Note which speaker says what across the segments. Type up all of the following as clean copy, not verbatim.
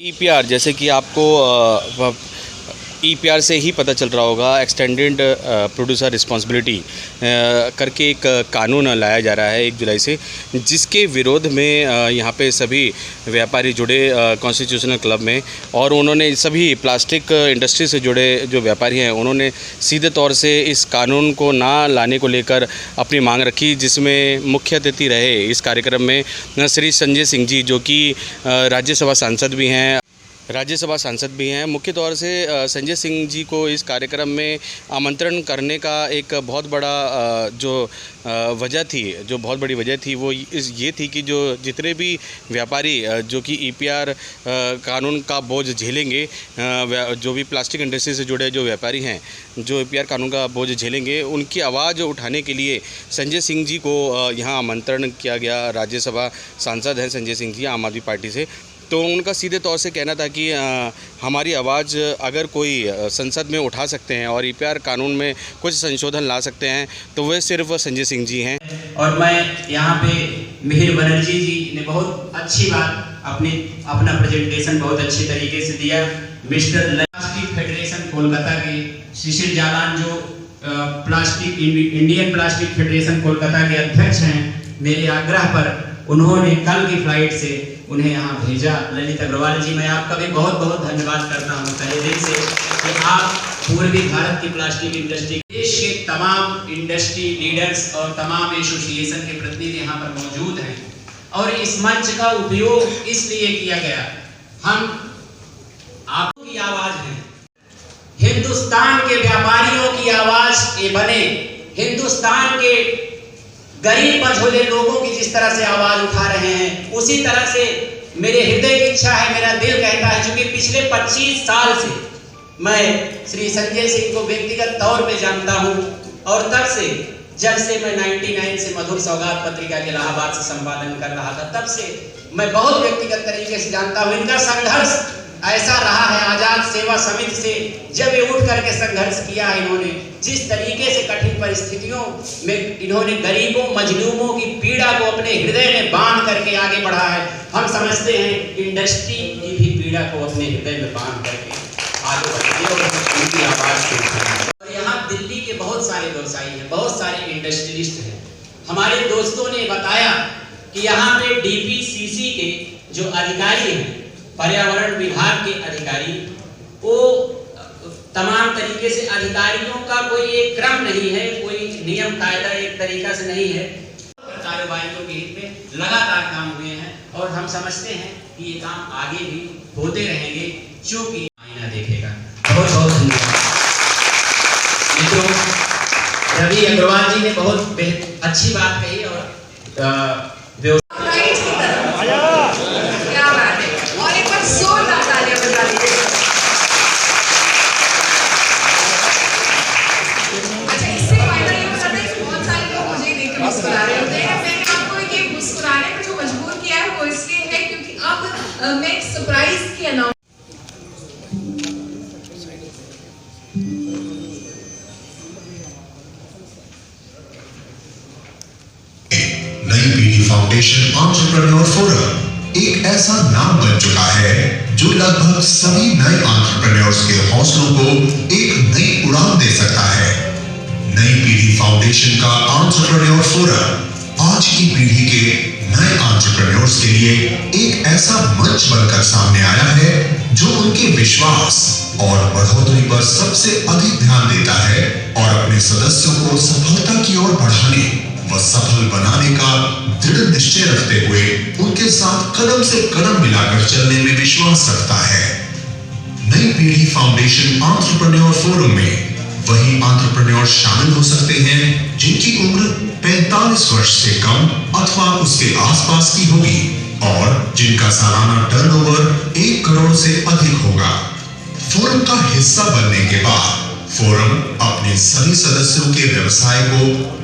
Speaker 1: EPR जैसे कि आपको ईपीआर से ही पता चल रहा होगा, एक्सटेंडेड प्रोड्यूसर रिस्पॉन्सिबिलिटी करके एक कानून लाया जा रहा है 1 जुलाई से, जिसके विरोध में यहाँ पे सभी व्यापारी जुड़े कॉन्स्टिट्यूशनल क्लब में, और उन्होंने सभी प्लास्टिक इंडस्ट्री से जुड़े जो व्यापारी हैं उन्होंने सीधे तौर से इस कानून को ना लाने को लेकर अपनी मांग रखी, जिसमें मुख्य अतिथि रहे इस कार्यक्रम में श्री संजय सिंह जी, जो कि राज्यसभा सांसद भी हैं। मुख्य तौर से संजय सिंह जी को इस कार्यक्रम में आमंत्रण करने का एक बहुत बड़ी वजह थी वो ये थी कि जो जितने भी व्यापारी जो कि ईपीआर कानून का बोझ झेलेंगे, जो भी प्लास्टिक इंडस्ट्री से जुड़े जो व्यापारी हैं जो ईपीआर कानून का बोझ झेलेंगे, उनकी आवाज़ उठाने के लिए संजय सिंह जी को यहाँ आमंत्रण किया गया। राज्यसभा सांसद हैं संजय सिंह जी आम आदमी पार्टी से, तो उनका सीधे तौर से कहना था कि हमारी आवाज़ अगर कोई संसद में उठा सकते हैं और ईपीआर कानून में कुछ संशोधन ला सकते हैं तो वह सिर्फ संजय सिंह जी हैं।
Speaker 2: और मैं यहाँ पे मिहिर बनर्जी जी ने बहुत अच्छी बात अपना प्रेजेंटेशन बहुत अच्छे तरीके से दिया। मिस्टर प्लास्टिक फेडरेशन कोलकाता के शिशिर जालान जो इंडियन प्लास्टिक फेडरेशन कोलकाता के अध्यक्ष हैं, मेरे आग्रह पर उन्होंने कल की फ्लाइट से उन्हें यहाँ भेजा। ललित अग्रवाल जी, मैं आपका भी बहुत बहुत धन्यवाद करता हूँ तहे दिल से कि आप पूर्वी भारत की प्लास्टिक इंडस्ट्री, देश के तमाम इंडस्ट्री लीडर्स और तमाम एसोसिएशन के प्रतिनिधि यहाँ पर मौजूद हैं, और इस मंच का उपयोग इसलिए किया गया, हम आपकी आवाज है, हिंदुस्तान के व्यापारियों की आवाज ये बने, हिंदुस्तान के गरीब मझोले लोगों की जिस तरह से आवाज उठा रहे हैं, उसी तरह से मेरे हृदय की इच्छा है, मेरा दिल कहता है, क्योंकि पिछले 25 साल से मैं श्री संजय सिंह को व्यक्तिगत तौर पे जानता हूं, और तब से जब से मैं 99 से मधुर सौगात पत्रिका के इलाहाबाद से संपादन कर रहा था, तब से मैं बहुत व्यक्तिगत तरीके से जानता हूं। इनका संघर्ष ऐसा रहा है, आजाद सेवा समिति से जब ये उठ करके संघर्ष किया है इन्होंने, जिस तरीके से कठिन परिस्थितियों में इन्होंने गरीबों मजलूमों की पीड़ा को अपने हृदय में बांध करके आगे बढ़ा है, हम समझते हैं इंडस्ट्री की भी पीड़ा को अपने हृदय में बांध करके आगे बढ़ती है और उनकी आवाज को। और यहाँ दिल्ली के बहुत सारे व्यवसायी हैं, बहुत सारे इंडस्ट्रियलिस्ट हैं। हमारे दोस्तों ने बताया कि यहाँ पे डीपीसीसी के जो अधिकारी हैं, पर्यावरण विभाग के अधिकारी, वो तमाम तरीके से अधिकारियों का कोई एक क्रम नहीं है, कोई नियम कायदा एक तरीका से नहीं है, कारोबारियों के हित में लगातार काम हुए हैं, और हम समझते हैं कि ये काम आगे भी होते रहेंगे, क्योंकि आईना देखेगा। बहुत बहुत धन्यवाद मित्रों। रवि अग्रवाल जी ने बहुत अच्छी बात कही, और
Speaker 3: मैं एक सरप्राइज की अनाउंस
Speaker 4: नई पीढ़ी फाउंडेशन एंटरप्रेन्योर फोरम एक ऐसा नाम बन चुका है जो लगभग सभी नए एंटरप्रेन्योर्स के हौसलों को एक नई उड़ान दे सकता है। नई पीढ़ी फाउंडेशन का एंटरप्रेन्योर फोरम आज की पीढ़ी के नए एंटरप्रेन्योर्स के लिए एक ऐसा मंच बनकर सामने आया है जो उनके विश्वास और बढ़ोतरी पर सबसे अधिक ध्यान देता है, और अपने सदस्यों को सफलता की ओर बढ़ाने व सफल बनाने का दृढ़ निश्चय रखते हुए उनके साथ कदम से कदम मिलाकर चलने में विश्वास रखता है। नई पीढ़ी फाउंडेशन एंटरप्रेन्योर फोरम में वही एंटरप्रेन्योर शामिल हो सकते हैं जिनकी उम्र 45 वर्ष से कम अथवा उसके आसपास की होगी, और जिनका सालाना टर्नओवर 1 करोड़ से अधिक होगा। फोरम का हिस्सा बनने के बाद फोरम अपने सभी सदस्यों के व्यवसाय को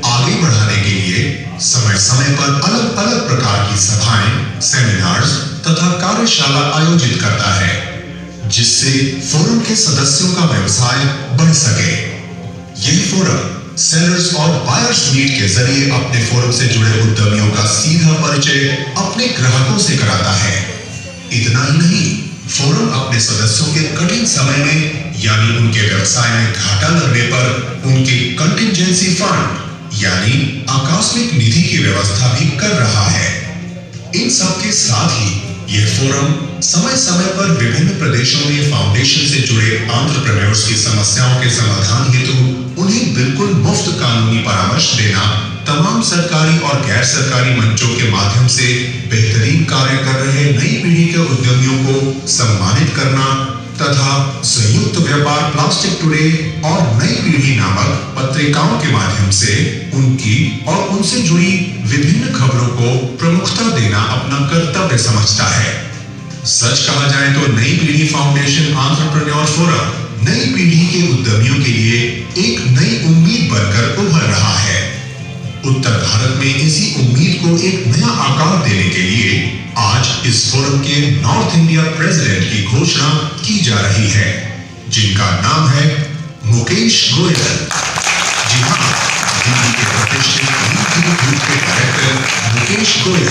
Speaker 4: आगे बढ़ाने के लिए समय समय पर अलग अलग प्रकार की सभाएं, सेमिनार्स तथा कार्यशाला आयोजित करता है, जिससे फोरम के सदस्यों का व्यवसाय बढ़ सके। यही फोरम सेलर्स और बायर्स मीट के जरिए अपने फोरम से जुड़े उद्यमियों का सीधा परिचय अपने ग्राहकों से कराता है। इतना ही नहीं, फोरम अपने सदस्यों के कठिन समय में यानी उनके व्यवसाय में घाटा लगने पर उनके कंटिजेंसी फंड यानी आकस्मिक निधि की व्यवस्था भी कर रहा है। इन सब के साथ ही यह फोरम समय समय पर विभिन्न प्रदेशों में फाउंडेशन से जुड़े एंटरप्रेन्योर्स की समस्याओं के समाधान हेतु उन्हें बिल्कुल मुफ्त कानूनी परामर्श देना, तमाम सरकारी और गैर सरकारी मंचों के माध्यम से बेहतरीन कार्य कर रहे नई पीढ़ी के उद्यमियों को सम्मानित करना तथा संयुक्त व्यापार प्लास्टिक टुडे और नई पीढ़ी नामक पत्रिकाओं के माध्यम से उनकी और उनसे जुड़ी विभिन्न खबरों को प्रमुखता देना अपना कर्तव्य समझता है। सच कहा जाए तो नई पीढ़ी फाउंडेशन एंटरप्रेन्योर फोरम नई पीढ़ी के उद्यमियों के लिए एक नई उम्मीद बनकर उभर रहा है। उत्तर भारत में इसी उम्मीद को एक नया आकार देने के लिए आज इस फोरम के नॉर्थ इंडिया प्रेसिडेंट की घोषणा की जा रही है, जिनका नाम है मुकेश गोयल। जी हाँ, दिल्ली के प्रतिष्ठित ग्रुप के डायरेक्टर मुकेश गोयल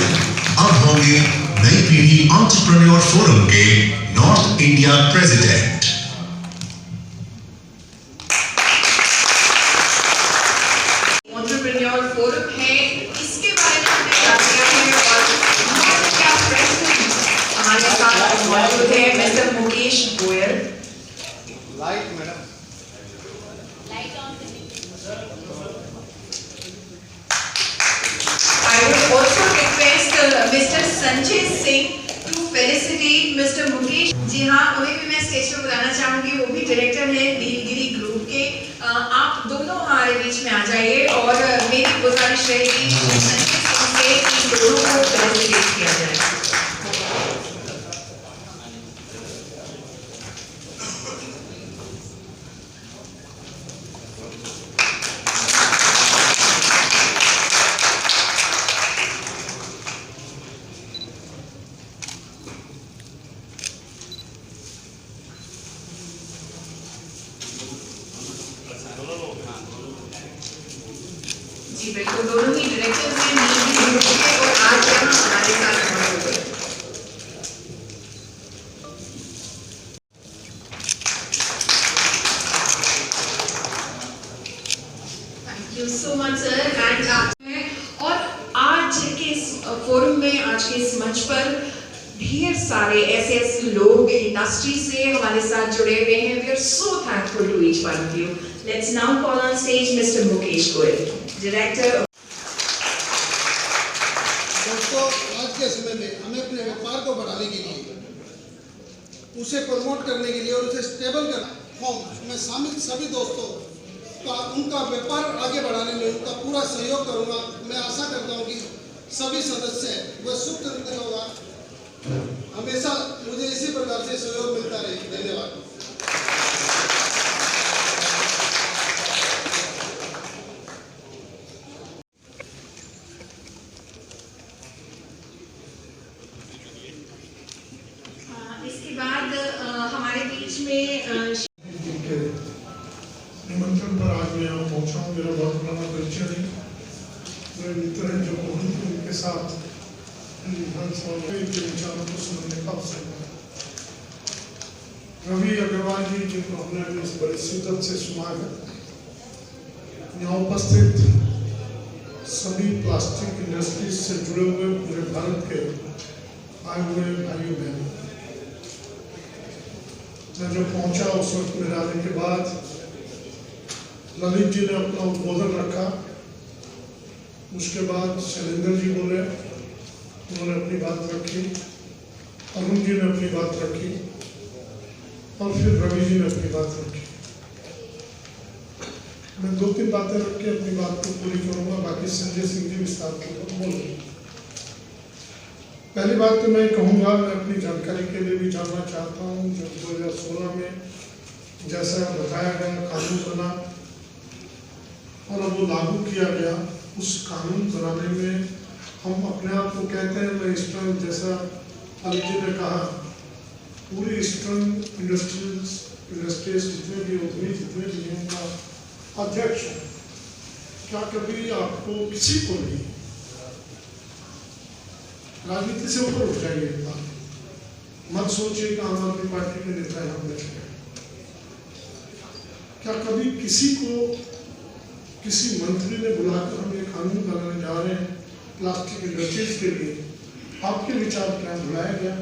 Speaker 4: अब होंगे नई पीढ़ी एंटरप्रेन्योर फोरम के north India president.
Speaker 3: Entrepreneur forum है, इसके बारे में हमने बात किया है और नॉर्थ इंडिया प्रेसिडेंट हमारे साथ मौजूद है mister Mukesh Goyal. I would also request Mr. Sanjay Singh to felicitate Mr. Mukesh। जी हाँ, उन्हें भी मैं स्टेज पर बुलाना चाहूंगी। वो भी डायरेक्टर है नीलगिरी ग्रुप के। आप दोनों हमारे बीच में आ जाइए और मेरी गुजारिश रहेगी संजय सिंह से इन दोनों को फेलिसिटेट किया जाए। जी बिल्कुल, दोनों ही डायरेक्टर्स हैं नीलगिरी ग्रुप के और आज यहाँ हमारे साथ मौजूद हैं। Thank you so much sir. And और आज के इस फोरम में, आज के इस मंच पर ढेर सारे ऐसे लोग इंडस्ट्री से हमारे साथ जुड़े हुए हैं। We are so thankful to each one of you. Let's now call on stage mister Mukesh Goyal, director.
Speaker 5: दोस्तों, आज के समय में हमें अपने व्यापार को बढ़ाने के लिए, उसे प्रमोट करने के लिए और उसे स्टेबल करना मैं शामिल सभी दोस्तों का उनका व्यापार आगे बढ़ाने में उनका पूरा सहयोग करूंगा। मैं आशा करता हूं कि सभी सदस्य वह सुख तरीके होगा, हमेशा मुझे इसी प्रकार से सहयोग मिलता रहे। धन्यवाद।
Speaker 3: इसके बाद हमारे बीच में
Speaker 6: निमंत्रण पर आज मैं यहाँ पहुँचा हूँ। मेरा बहुत पुराना परिचय नहीं, मेरे मित्र हैं जो उनके साथ विधानसभा के विचारों को सुनने का अवसर मिला। रवि अग्रवाल जी, जिनको हमने इस बड़ी शिद्दत से सुना है, यहाँ उपस्थित सभी प्लास्टिक इंडस्ट्रीज से जुड़े हुए पूरे भारत के आए हुए भाइयों बहनों, मैं जब पहुंचा उस वक्त मेरे आने के बाद ललित जी ने अपना उद्बोधन रखा। उसके बाद शैलेंद्र जी बोले, उन्होंने अपनी बात रखी, अरुण जी ने अपनी बात रखी और फिर रवि जी ने अपनी बात रखी। मैं 2-3 बातें रख के अपनी बात को पूरी करूंगा, बाकी संजय सिंह जी विस्तार पूर्वक बोलेंगे। पहली बात तो मैं कहूँगा, मैं अपनी जानकारी के लिए भी जानना चाहता हूँ, जब 2016 में जैसा बताया गया कानून बना और अब वो लागू किया गया, उस कानून बनाने में हम अपने आप को कहते हैं, मैं ईस्टर्न, जैसा अली जी ने कहा, पूरी ईस्टर्न इंडस्ट्रीज जितने भी उद्यमी जितने भी हैं उनका अध्यक्ष है। क्या कभी आपको किसी को भी राजनीति से ऊपर उठ जाइए, मत सोचिए कि आम आदमी पार्टी के नेता यहाँ बैठे हैं। क्या कभी किसी को किसी मंत्री ने बुलाकर हम ये कानून बनाने जा रहे हैं प्लास्टिक इंडस्ट्रीज के लिए, आपके विचार क्या बुलाया गया?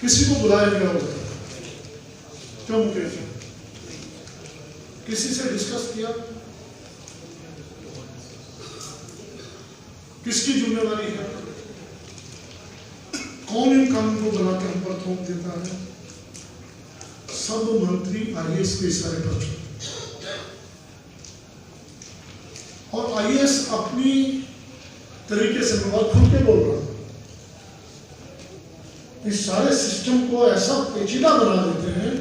Speaker 6: किसी को बुलाया गया होगा? क्यों मुकेश? किसी से डिस्कस किया? किसकी जिम्मेवारी है? कौन इन कानून को बनाकर हम पर थोप देता है? सब मंत्री आईएएस के इशारे पर चलते, और आईएएस अपनी तरीके से बहुत खुल के बोल रहा है, इस सारे सिस्टम को ऐसा पेचीदा बना देते हैं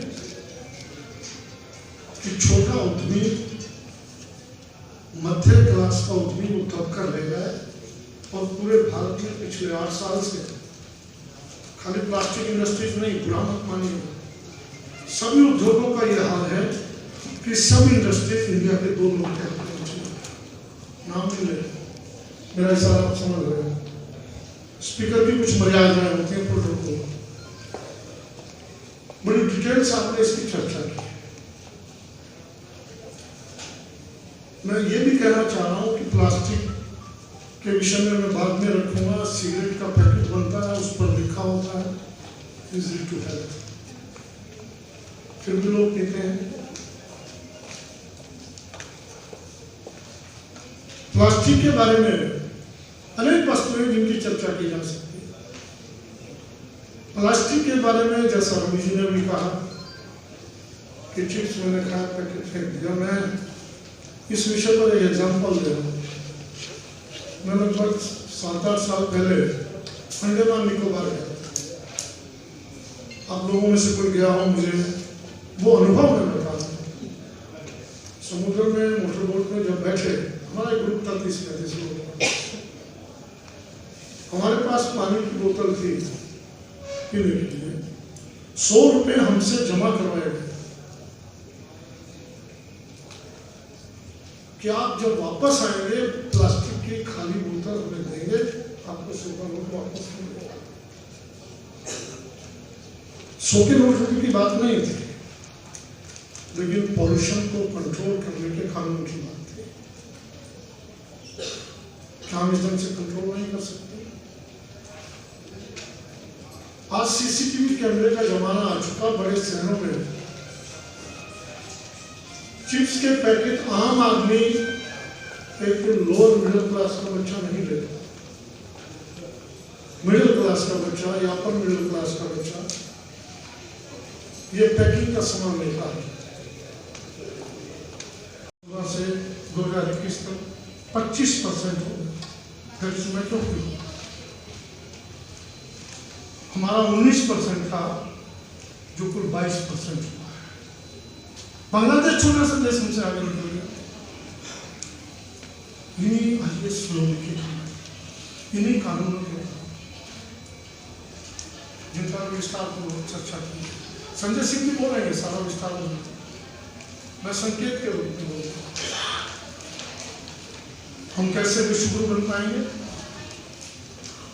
Speaker 6: कि छोटा उद्यमी, मध्य क्लास का उद्यमी वो तब कर ले गए। और पूरे भारत में पिछले 8 साल से खाली प्लास्टिक इंडस्ट्रीज नहीं, बुरा मत मानिए, सभी उद्योगों का यह हाल है कि सब इंडस्ट्रीज इंडिया के 2 लोग हैं, नाम नहीं ले, मेरा इशारा आप समझ रहे हैं। स्पीकर की कुछ मर्यादाएं होती हैं प्रोटोकॉल, बड़ी डिटेल से आपने इसकी चर्चा की। मैं ये भी कहना चाह रहा हूं कि प्लास्टिक के विषय में मैं बाद में रखूंगा। सिगरेट का पैकेट बनता है, उस पर लिखा होता है इजी टू हेल्थ, फिर भी लोग पीते हैं। प्लास्टिक के बारे में अनेक वस्तुएं जिनकी चर्चा की जा सकती है। प्लास्टिक के बारे में जैसा रवि जी ने भी कहा कि चिप्स मैंने खाया, पैकेट फेंक दिया। मैं इस विषय पर एक एग्जाम्पल दे रहा हूँ। मैं लगभग 7-8 साल पहले अंडमान निकोबार गया। आप लोगों में से कोई गया हो, मुझे वो अनुभव मैं बता रहा हूँ। समुद्र में मोटर बोट में जब बैठे, हमारा एक ग्रुप था 30-35 लोग, हमारे पास पानी की बोतल थी पीने के लिए, 100 रुपये हमसे जमा करवाए गए कि आप जब वापस आएंगे प्लास्टिक की खाली बोतल हमें देंगे, आपको 100 नोट वापस मिलेगा। 100 के नोट की बात नहीं थी, लेकिन पॉल्यूशन को कंट्रोल करने के कानून की बात थी। क्या हम इस ढंग से कंट्रोल नहीं कर सकते? आज सीसीटीवी कैमरे का जमाना आ चुका। बड़े शहरों में चिप्स के पैकेट आम आदमी, एक लोअर मिडिल क्लास का बच्चा नहीं लेता, मिडिल क्लास का बच्चा या अपर मिडिल क्लास का बच्चा ये पैकिंग का सामान लेता है। से 2021 तक 25% हो गया। हमारा 19% था, जो कुल 22% हुआ। बांग्लादेश छोटा सा देश हमसे आगे निकल गया। इन्हीं आईएएस लोगों के, इन्हीं कानूनों के, जिनका विस्तार को चर्चा की। संजय सिंह भी बोलेंगे सारा विस्तार में, मैं संकेत के रूप में बोलूँगा। हम कैसे विश्वगुरु बन पाएंगे?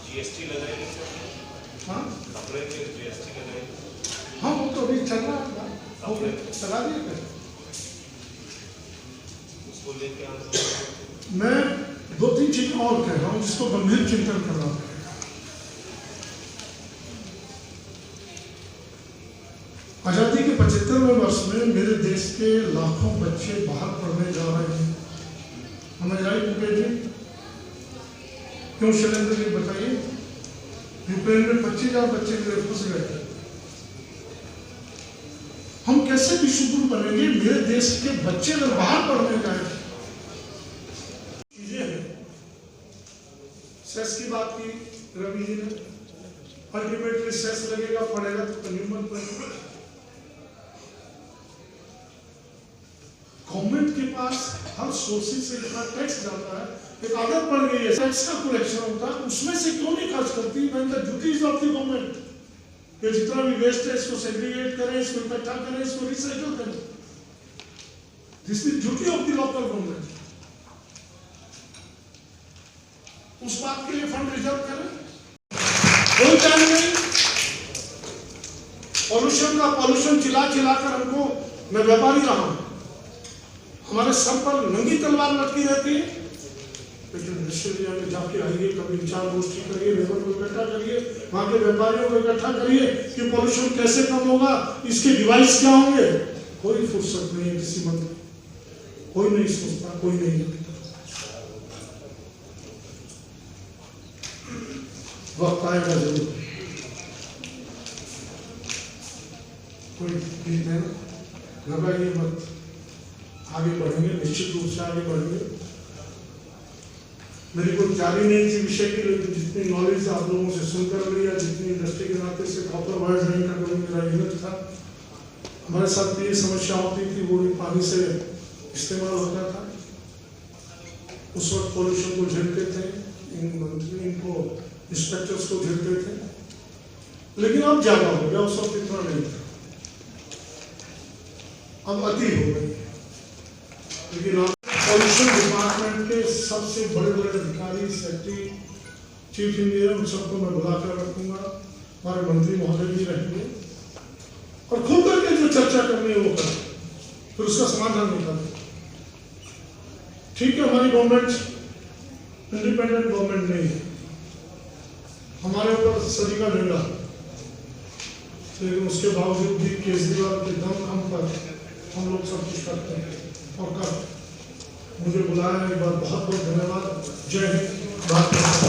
Speaker 7: जीएसटी लगाएंगे।
Speaker 6: हाँ,
Speaker 7: कपड़े पे जीएसटी लगाएंगे।
Speaker 6: हाँ, वो तो अभी चल रहा है, चला दिया।
Speaker 7: उसको लेके
Speaker 6: मैं 2-3 चीजें और कह रहा हूँ जिसको गंभीर चिंतन करना पड़ेगा। आजादी के 75वें वर्ष में मेरे देश के लाखों बच्चे बाहर पढ़ने जा रहे हैं। हमें राइट मुकेश जी, क्यों शैलेंद्र जी बताइए? यूक्रेन में 25,000 बच्चे फंस गए। हम कैसे विश्वगुरु बनेंगे? मेरे देश के बच्चे अगर बाहर पढ़ने जाए। चीजें हैं, सेस की बात की रवि जी ने, अल्टीमेटली सेस लगेगा, पड़ेगा तो कंज्यूमर पर। गवर्नमेंट के पास हर सोर्सेज से इतना टैक्स जाता है, एक आदत पड़ गई है टैक्स का कलेक्शन होता है, उसमें से क्यों नहीं खर्च करती? Man the duties of the government. ये जितना भी वेस्ट है इसको सेग्रीगेट करें, इसको इकट्ठा करें, इसको रिसाइकल करें। This is duty of the local government. उस बात के लिए फंड रिजर्व करें। कोई टाइम नहीं पॉल्यूशन चिल्ला कर हमको, मैं व्यापारी रहा हूँ, हमारे सर पर नंगी तलवार लटकी रहती है। लेकिन विश्वविद्यालय में जाके आइए, कभी विचार गोष्ठी करिए, लेबर को इकट्ठा करिए, वहाँ के व्यापारियों को इकट्ठा करिए कि पॉल्यूशन कैसे कम होगा, इसके डिवाइस क्या होंगे। कोई फुर्सत नहीं है किसी मंत्री, कोई नहीं सोचता, कोई नहीं लगता। वक्त आएगा जरूर, कोई घबराइए मत, आगे बढ़ेंगे, निश्चित रूप से आगे बढ़ेंगे। मेरी कोई तैयारी नहीं थी विषय की, लेकिन जितनी नॉलेज आप लोगों से सुनकर लिया, जितनी इंडस्ट्री के नाते से प्रॉपर वर्ड नहीं का कोई मेरा यूनिट था। हमारे साथ ये समस्या होती थी, वो पानी से इस्तेमाल होता था, उस वक्त पोल्यूशन को झेलते थे, इनको इंस्पेक्टर्स को झेलते थे। लेकिन अब ज्यादा हो गया, उस वक्त इतना नहीं था, अब अति हो गई। लेकिन पॉल्यूशन डिपार्टमेंट के सबसे बड़े अधिकारी, सेक्रेटरी, चीफ इंजीनियर, उन सबको मैं बुलाकर रखूंगा, हमारे मंत्री महोदय भी रहेंगे, और खुद करके जो चर्चा करनी है वो करें, फिर उसका समाधान निकालें। ठीक है, हमारी गवर्नमेंट इंडिपेंडेंट गवर्नमेंट नहीं है, हमारे ऊपर सभी का डंडा, लेकिन उसके बावजूद भी केजरीवाल के दम हम पर हम लोग सब कुछ करते हैं और कर मुझे बुलाया, एक बार बहुत बहुत धन्यवाद। जय हिंद, भारत माता।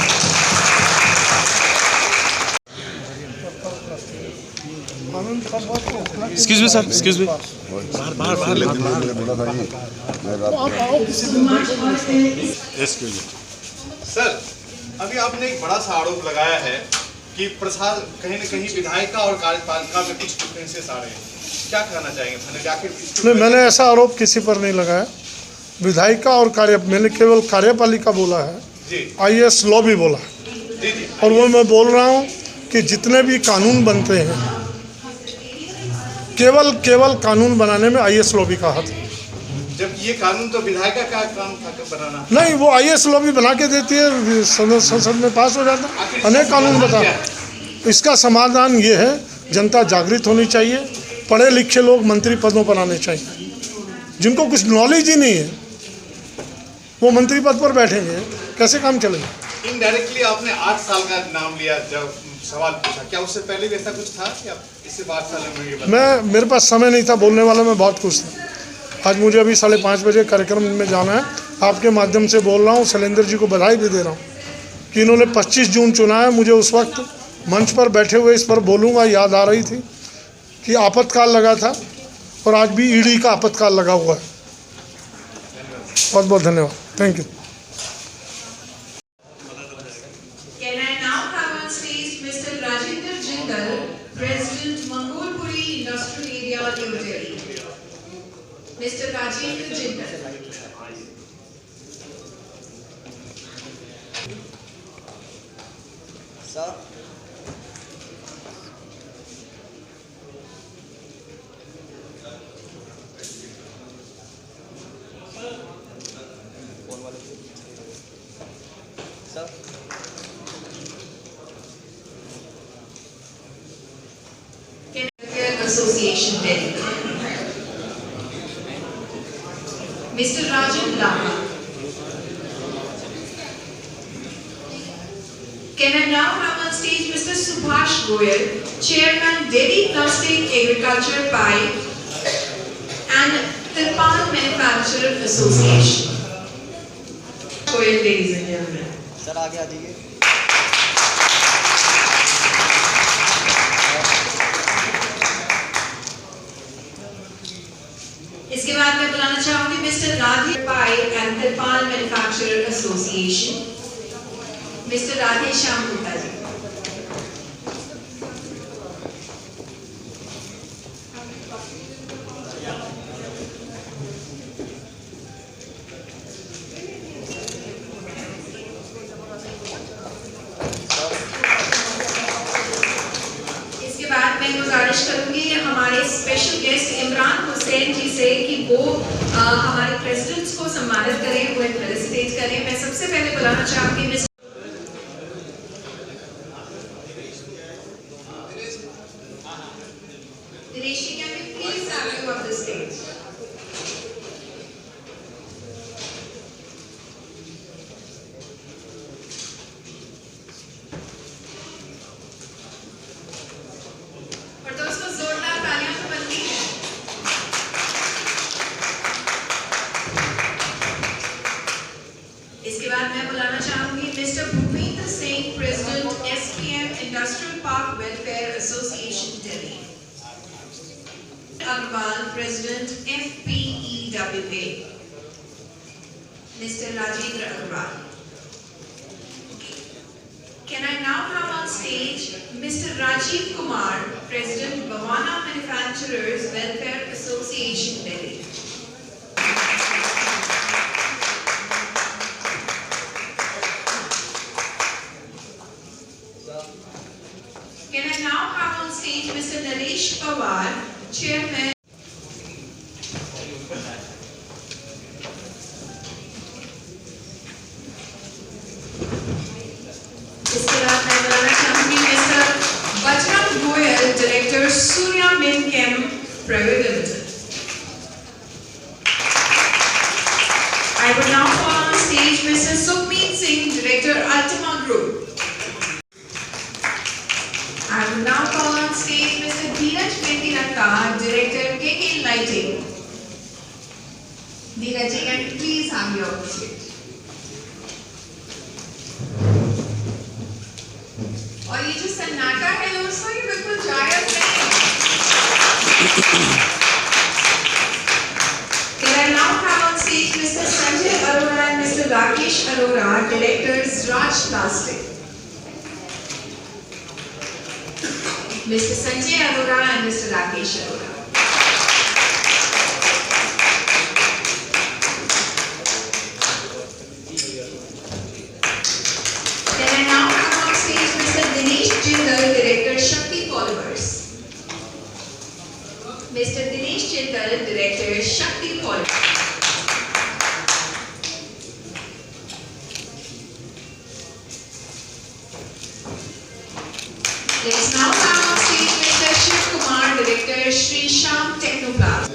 Speaker 1: Excuse me sir, excuse me.
Speaker 7: Sir, अभी आपने एक बड़ा सा आरोप लगाया है कि प्रसाद कहीं न कहीं विधायिका और कार्यपालिका में कुछ डिफरेंसेस आ रहे हैं, क्या कहना चाहेंगे? आखिर
Speaker 6: नहीं, मैंने ऐसा आरोप किसी पर नहीं लगाया। विधायिका और मैंने केवल कार्यपालिका बोला है, IAS लॉबी बोला है। और वो मैं बोल रहा हूँ कि जितने भी कानून बनते हैं, केवल कानून बनाने में IAS लॉबी का हाथ है।
Speaker 7: जब ये कानून तो विधायिका का काम था बनाना।
Speaker 6: नहीं, वो IAS लॉबी बना के देती है, संसद में पास हो जाता है, अनेक कानून बता। इसका समाधान ये है, जनता जागृत होनी चाहिए, पढ़े लिखे लोग मंत्री पदों पर आने चाहिए। जिनको कुछ नॉलेज ही नहीं है वो मंत्री पद पर बैठेंगे, कैसे काम चलेगा?
Speaker 7: इनडायरेक्टली आपने 8 साल का नाम लिया जब सवाल पूछा, क्या उससे पहले भी ऐसा कुछ था कि आप इससे 8 साल में?
Speaker 6: मेरे पास समय नहीं था, बोलने वाला मैं बहुत खुश था। आज मुझे अभी 5:30 बजे कार्यक्रम में जाना है, आपके माध्यम से बोल रहा हूँ, शैलेंद्र जी को बधाई भी दे रहा हूँ कि इन्होंने 25 जून चुना है। मुझे उस वक्त मंच पर बैठे हुए इस पर बोलूँगा याद आ रही थी कि आपातकाल लगा था, और आज भी ED का आपातकाल लगा हुआ है। बहुत बहुत धन्यवाद, thank you.
Speaker 3: Can I now have on stage Mr. Rajinder Jindal, President, Mangolpuri Industrial Area, New Delhi. Mr. Rajinder Jindal.
Speaker 8: Sir.
Speaker 3: Association Delhi. Mr. Rajan Lama. Can I now have on stage Mr. Subhash Goyal, Chairman Delhi Plastic Agriculture Pipe and Tirpal Manufacturer Association. Goyal, ladies and gentlemen.
Speaker 8: Sir, आगे आ जाइए।
Speaker 3: इसके बाद मैं बुलाना चाहूंगी mister Radhe pipe and तिरपाल manufacturer association, mister Radhe Shyam Gupta ji. इसके बाद मैं गुजारिश करूंगी हमारे स्पेशल गेस्ट इमरान हुसैन जी से कि वो हमारे प्रेसिडेंट्स को सम्मानित करें, वो फेलिसिटेट करें। मैं सबसे पहले बुलाना चाहूंगी mister Dinesh ji, can we please have you on the stage? और दोस्तों जोरदार तालियां तो बनती हैं। इसके बाद मैं बुलाना चाहूंगी mister Bhupendra Singh, president SPM industrial park welfare association Delhi, Agarwal, president FPEWA, mister Rajendra Agarwal. Can I now have on stage Mr. Rajiv Kumar, President Bhavana Manufacturers Welfare Association Delhi. Can I now have on stage Mr. Naresh Pawar, Chairman. इसके बाद मैं बुलाना चाहूंगी mister Bajrang Goyal, director Surya min chem private limited. I would now call on stage Mr. Sukhmeet Singh, Director Ultima Group. I would now call on stage Mr. Dheeraj Mehta, Director KK Lighting. Dheeraj ji, can you please have you on the stage? और ये जो सन्नाटा है दोस्तों, ये बिल्कुल जायज नहीं है। Can I now have on stage Mr. Sanjay Arora and Mr. Rakesh Arora, Directors Raj Plastic. Mr. Sanjay Arora and Mr. Rakesh Arora. Can I now have on stage Mr. Dinesh Jindal, Director Shakti Polymers. Mr. Dinesh Jindal, Director Shakti Polymers. Let's now have on stage Mr. Shiv Kumar, Director Shri Sham Technoplast.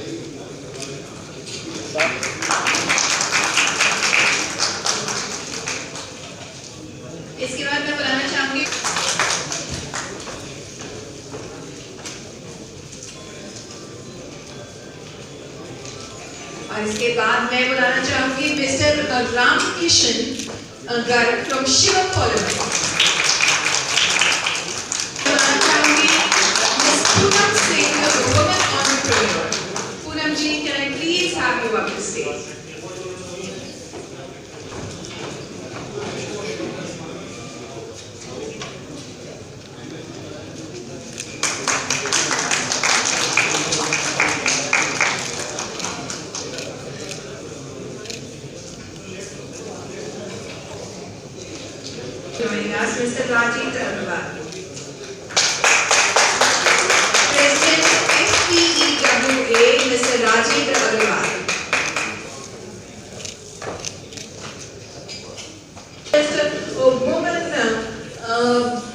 Speaker 3: इसके बाद मैं बुलाना चाहूंगी mister Ram Kishan Garg from Shivam polymer. बुलाना चाहूंगी miss Poonam Singh, women entrepreneur. Poonam ji, can I please have you up the stage? Joining us, Mr. Rajendra Agarwal, President FPEWA, Mr. Rajendra Agarwal, women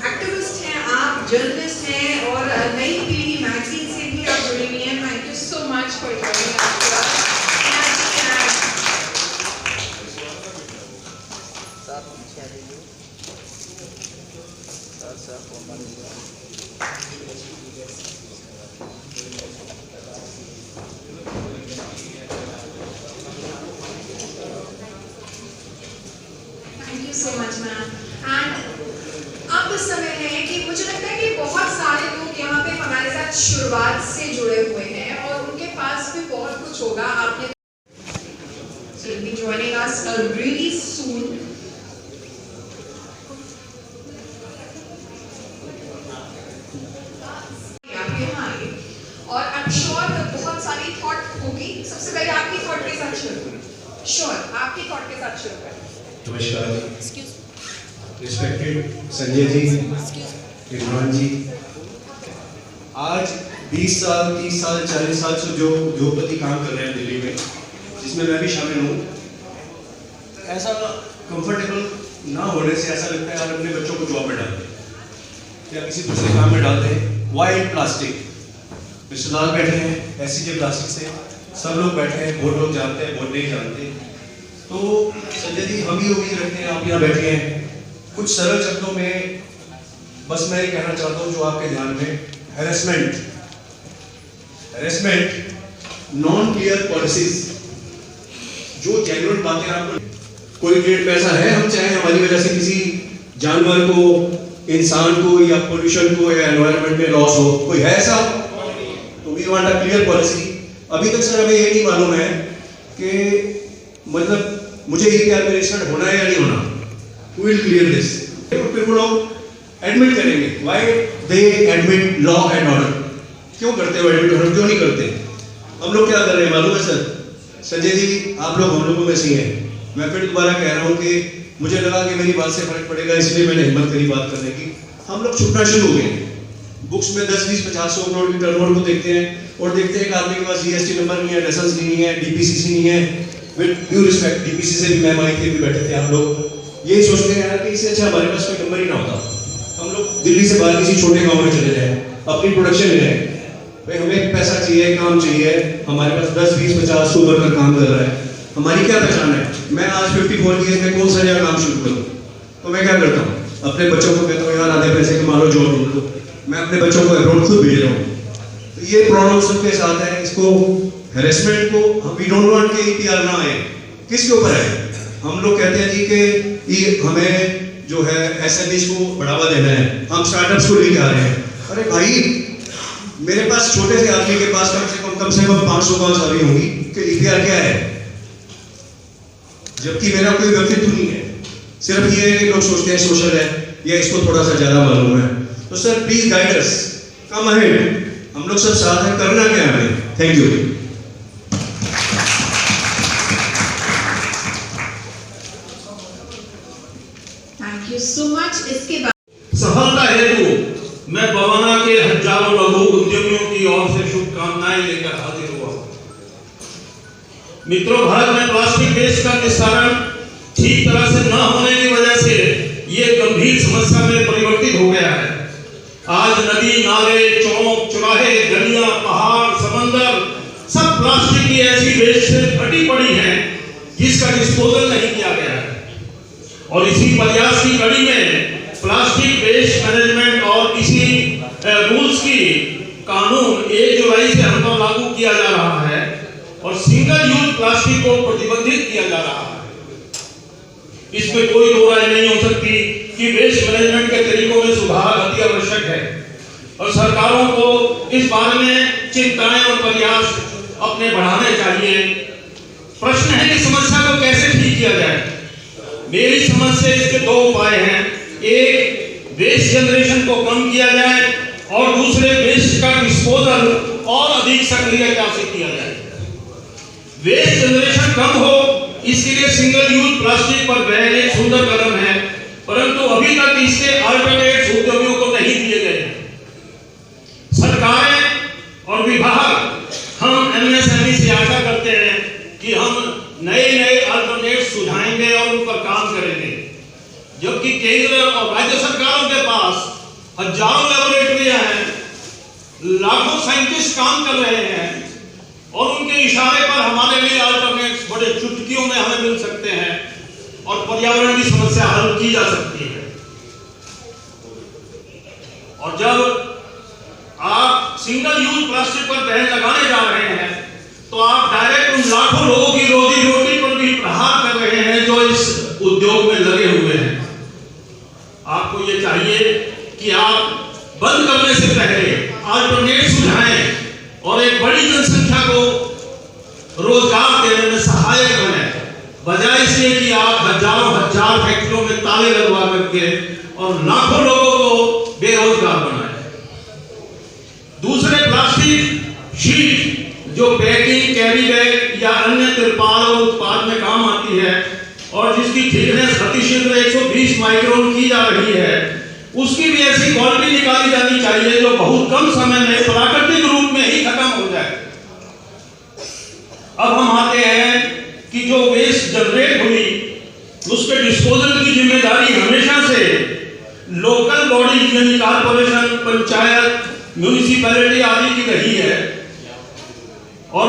Speaker 3: activist हैं आप, journalist हैं और नई पीढ़ी मैगजीन से भी आप जुड़ी हुई हैं। Thank you so much for joining us. Thank you so much, ma'am. And अब समय है कि मुझे लगता है कि बहुत सारे लोग यहाँ पे हमारे साथ शुरुआत से जुड़े हुए हैं और उनके पास भी बहुत कुछ होगा। आपने So you'll be joining us really soon. आप यहाँ आइए और I'm sure बहुत सारी थॉट होगी। सबसे पहले आपकी थॉट के साथ शुरू करें। Sure, आपकी थॉट के साथ शुरू करें।
Speaker 8: नमस्कार, रिस्पेक्टेड संजय जी, इरफान जी, आज 20 साल, 30 साल, 40 साल से जो उद्योगपति काम कर रहे हैं दिल्ली में, जिसमें मैं भी शामिल हूँ, ऐसा कंफर्टेबल ना होने से ऐसा लगता है यार अपने बच्चों को जॉब में डालते हैं या किसी दूसरे काम में डालते हैं। वाइट प्लास्टिक मिस्टर लाल बैठे हैं SCJ प्लास्टिक से, सब लोग बैठे हैं, बहुत लोग जानते हैं, बहुत नहीं जानते। तो संजय जी, हम भी उम्मीद रखते हैं आप यहाँ बैठे हैं, कुछ सरल शब्दों में बस मैं ये कहना चाहता हूँ जो आपके ध्यान में, हैरेसमेंट, नॉन क्लियर पॉलिसीज, जो जेन्युइन बातें आपको, कोई ट्रेड में ऐसा है हम चाहे हमारी वजह से किसी जानवर को, इंसान को या पोल्यूशन को या एनवायरनमेंट में लॉस हो, कोई है ऐसा? तो we want a clear policy. अभी तक सर हमें ये नहीं मालूम है कि मतलब मुझे EPR में रजिस्टर्ड होना है या नहीं होना। Who will clear this? फिर वो लोग एडमिट करेंगे, why they admit law and order? क्यों करते हो एडमिट, हम क्यों नहीं करते? हम लोग क्या कर रहे हैं मालूम है सर? संजय जी, आप लोग हम लोगों में से हैं। मैं फिर दोबारा कह रहा हूँ कि मुझे लगा कि मेरी बात से फर्क पड़ेगा, इसलिए मैंने हिम्मत करी बात करने की। हम लोग छुपना शुरू हो गए, बुक्स में 10, 20, 50, 100 करोड़ की टर्नओवर को देखते हैं और देखते हैं कि आदमी के पास GST नंबर नहीं है, लाइसेंस नहीं है, DPCC नहीं है। विद ड्यू रिस्पेक्ट, DPCC से भी मैम आई थी, भी बैठे थे आप लोग, यही सोचते हैं यार कि इससे अच्छा हमारे पास कोई नंबर ही ना होता, हम लोग दिल्ली से बाहर किसी छोटे गाँव में चले जाएं, अपनी प्रोडक्शन ले जाएं। भाई हमें पैसा चाहिए, काम चाहिए, हमारे पास 10, 20, 50, 100 वर्कर काम कर रहा है, हमारी क्या पहचान है? मैं आज 54 ईयर्स में कौन सा नया काम शुरू करूँ? तो मैं क्या करता हूँ, अपने बच्चों को कहता हूँ यार आधे पैसे कमा लो, जॉब ढूंढ लो। मैं अपने बच्चों को अब्रॉड खुद भेज रहा हूँ। तो ये प्रॉब्लम सबके साथ है। इसको हैरेसमेंट को वी डोंट वांट के EPR ना आए। किसके ऊपर है? हम लोग कहते हैं जी कि हमें जो है SMEs को बढ़ावा देना है, हम स्टार्टअप्स को लेके आ रहे हैं। अरे भाई, मेरे पास छोटे से आदमी के पास कम से कम 500 बात सारी होंगी कि EPR क्या है, जबकि मेरा कोई व्यक्तित्व नहीं है। सिर्फ ये है कि लोग सोचते हैं सोशल है या इसको थोड़ा सा ज्यादा मालूम है। तो sir please guide us, come ahead, हम लोग सब साथ हैं, करना क्या है हमें? Thank you.
Speaker 3: Thank you so much. इसके बाद
Speaker 9: सफलता हेतु मैं बवाना के हजारों लघु उद्यमियों की ओर से शुभकामनाएं लेकर हाजिर हुआ। मित्रों, भारत में प्लास्टिक वेस्ट का निस्तारण ठीक तरह से न होने की वजह से ये गंभीर समस्या में परिवर्तित हो गया है। आज नदी, नाले, चौक, चौराहे, गलियां, पहाड़, समंदर सब प्लास्टिक की ऐसी वेस्ट से फटी पड़ी हैं जिसका डिस्पोजल नहीं किया गया है। और इसी प्रयास की कड़ी में प्लास्टिक वेस्ट मैनेजमेंट और इसी रूल्स की कानून 1 जुलाई से हम पर लागू किया जा रहा है और सिंगल यूज प्लास्टिक को प्रतिबंधित किया जा रहा है। इसमें कोई दो राय नहीं हो सकती कि वेस्ट मैनेजमेंट के तरीकों में सुधार अति आवश्यक है और सरकारों को इस बारे में चिंताएं और प्रयास अपने बढ़ाने चाहिए। प्रश्न है कि समस्या को कैसे ठीक किया जाए। मेरी समझ से इसके 2 उपाय हैं। एक, वेस्ट जनरेशन को कम किया जाए और दूसरे, वेस्ट का डिस्पोजल और अधिक सक्रियता से किया जाए। वेस्ट जनरेशन कम हो, इसके लिए सिंगल यूज प्लास्टिक पर बैन एक सुंदर कदम है, परंतु अभी तक इसके अल्टरनेट्स उद्यमियों को नहीं दिए गए। सरकारें और विभाग, हम MSME से आशा करते हैं कि हम नए अल्टरनेट सुझाएंगे और उन पर काम करेंगे, जबकि केंद्र और राज्य सरकारों के पास हजारों लैबोरेटरियां हैं, लाखों साइंटिस्ट काम कर रहे हैं और उनके इशारे पर हमारे लिए अल्टरनेट्स बड़े चुटकियों में हमें मिल सकते हैं और पर्यावरण की समस्या हल की जा सकती है। और जब आप सिंगल यूज प्लास्टिक पर बैन लगाने जा रहे हैं तो आप डायरेक्ट उन लाखों लोगों की रोजी रोटी पर भी प्रहार कर रहे हैं जो इस उद्योग में लगे हुए हैं। आपको ये चाहिए कि आप बंद करने से पहले अल्टरनेट सुझाएं और एक बड़ी जनसंख्या को रोजगार देने में सहायक बने, बजाय इसलिए कि आप हजार फैक्ट्रियों में ताले लगवा करके और लाखों लोगों को बेरोजगार बनाए। दूसरे, प्लास्टिक शीट जो पैकिंग, कैरी बैग या अन्य तिरपाल और उत्पाद में काम आती है और जिसकी थिकनेस अतिशीघ्र 120 माइक्रोन की जा रही है, उसकी भी ऐसी क्वालिटी निकाली जानी चाहिए जो बहुत कम समय में प्राकृतिक रूप में ही खत्म हो जाए। अब हम आते हैं कि जो वेस्ट जनरेट हुई उसके डिस्पोजल की जिम्मेदारी हमेशा से लोकल बॉडी यानी कारपोरेशन, पंचायत, म्यूनिसिपैलिटी आदि की रही है। और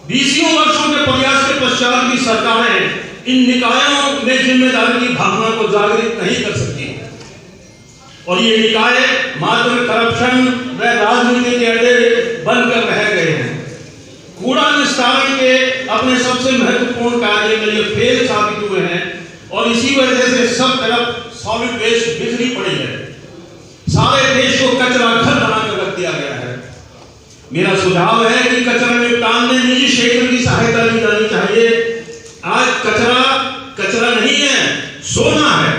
Speaker 9: 20 वर्षों के प्रयास के पश्चात भी सरकारें इन निकायों में जिम्मेदारी की भावना को जागृत नहीं कर सकती और ये निकाय मात्र करप्शन व राजनीति के अड्डे बनकर रह गए हैं। कूड़ा निस्तारण के अपने सबसे महत्वपूर्ण कार्य में ये फेल साबित हुए हैं और इसी वजह से सब तरफ सॉलिड वेस्ट बिखरी पड़ी है। सारे देश को कचरा घर बनाकर रख दिया गया है। मेरा सुझाव है कि कचरा निपटान में निजी क्षेत्र की सहायता ली जानी चाहिए। आज कचरा नहीं है, सोना है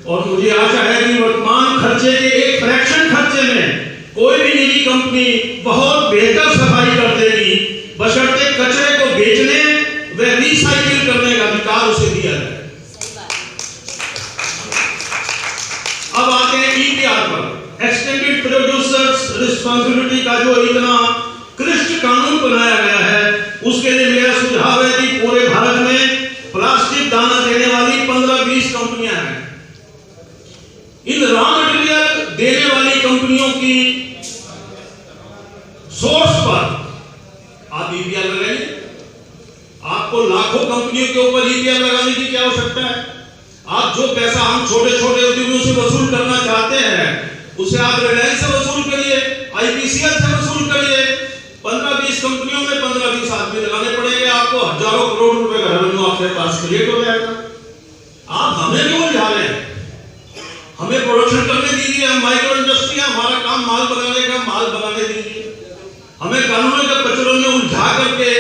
Speaker 9: और मुझे आशा है कि वर्तमान खर्चे के एक फ्रैक्शन खर्चे में कोई भी निजी कंपनी बहुत बेहतर सफाई कर देगी, बशर्ते कचरे को बेचने व रिसाइकिल करने का अधिकार उसे दिया जाए। अब आते हैं ईपीआर पर। एक्सटेंडेड प्रोड्यूसर्स रिस्पांसिबिलिटी का जो इतना क्लिष्ट कानून बनाया गया है, उसके लिए मेरा सुझाव है कि पूरे भारत में प्लास्टिक दाना देने वाली 15-20 कंपनियां हैं। इन रॉ मटेरियल देने वाली कंपनियों की सोर्स पर आप ईपीआर लगाइए। आपको लाखों कंपनियों के ऊपर ईपीआर लगाने की क्या आवश्यकता है? आप जो पैसा हम छोटे छोटे उद्योगों से वसूल करना चाहते हैं उसे आप रिलायंस से वसूल करिए, आईपीसीएल से वसूल करिए। 15-20 कंपनियों में 15-20 आदमी लगाने पड़ेंगे, आपको हजारों करोड़ रुपए का रेवेन्यू आपके पास क्रिएट हो जाएगा। आप हमें क्यों उलझा रहे हैं? हमें प्रोडक्शन करने दीजिए। हम माइक्रो इंडस्ट्री है, हमारा काम माल बनाने का, माल बनाने दीजिए। हमें कानूनों के पचड़ों में उलझा करके,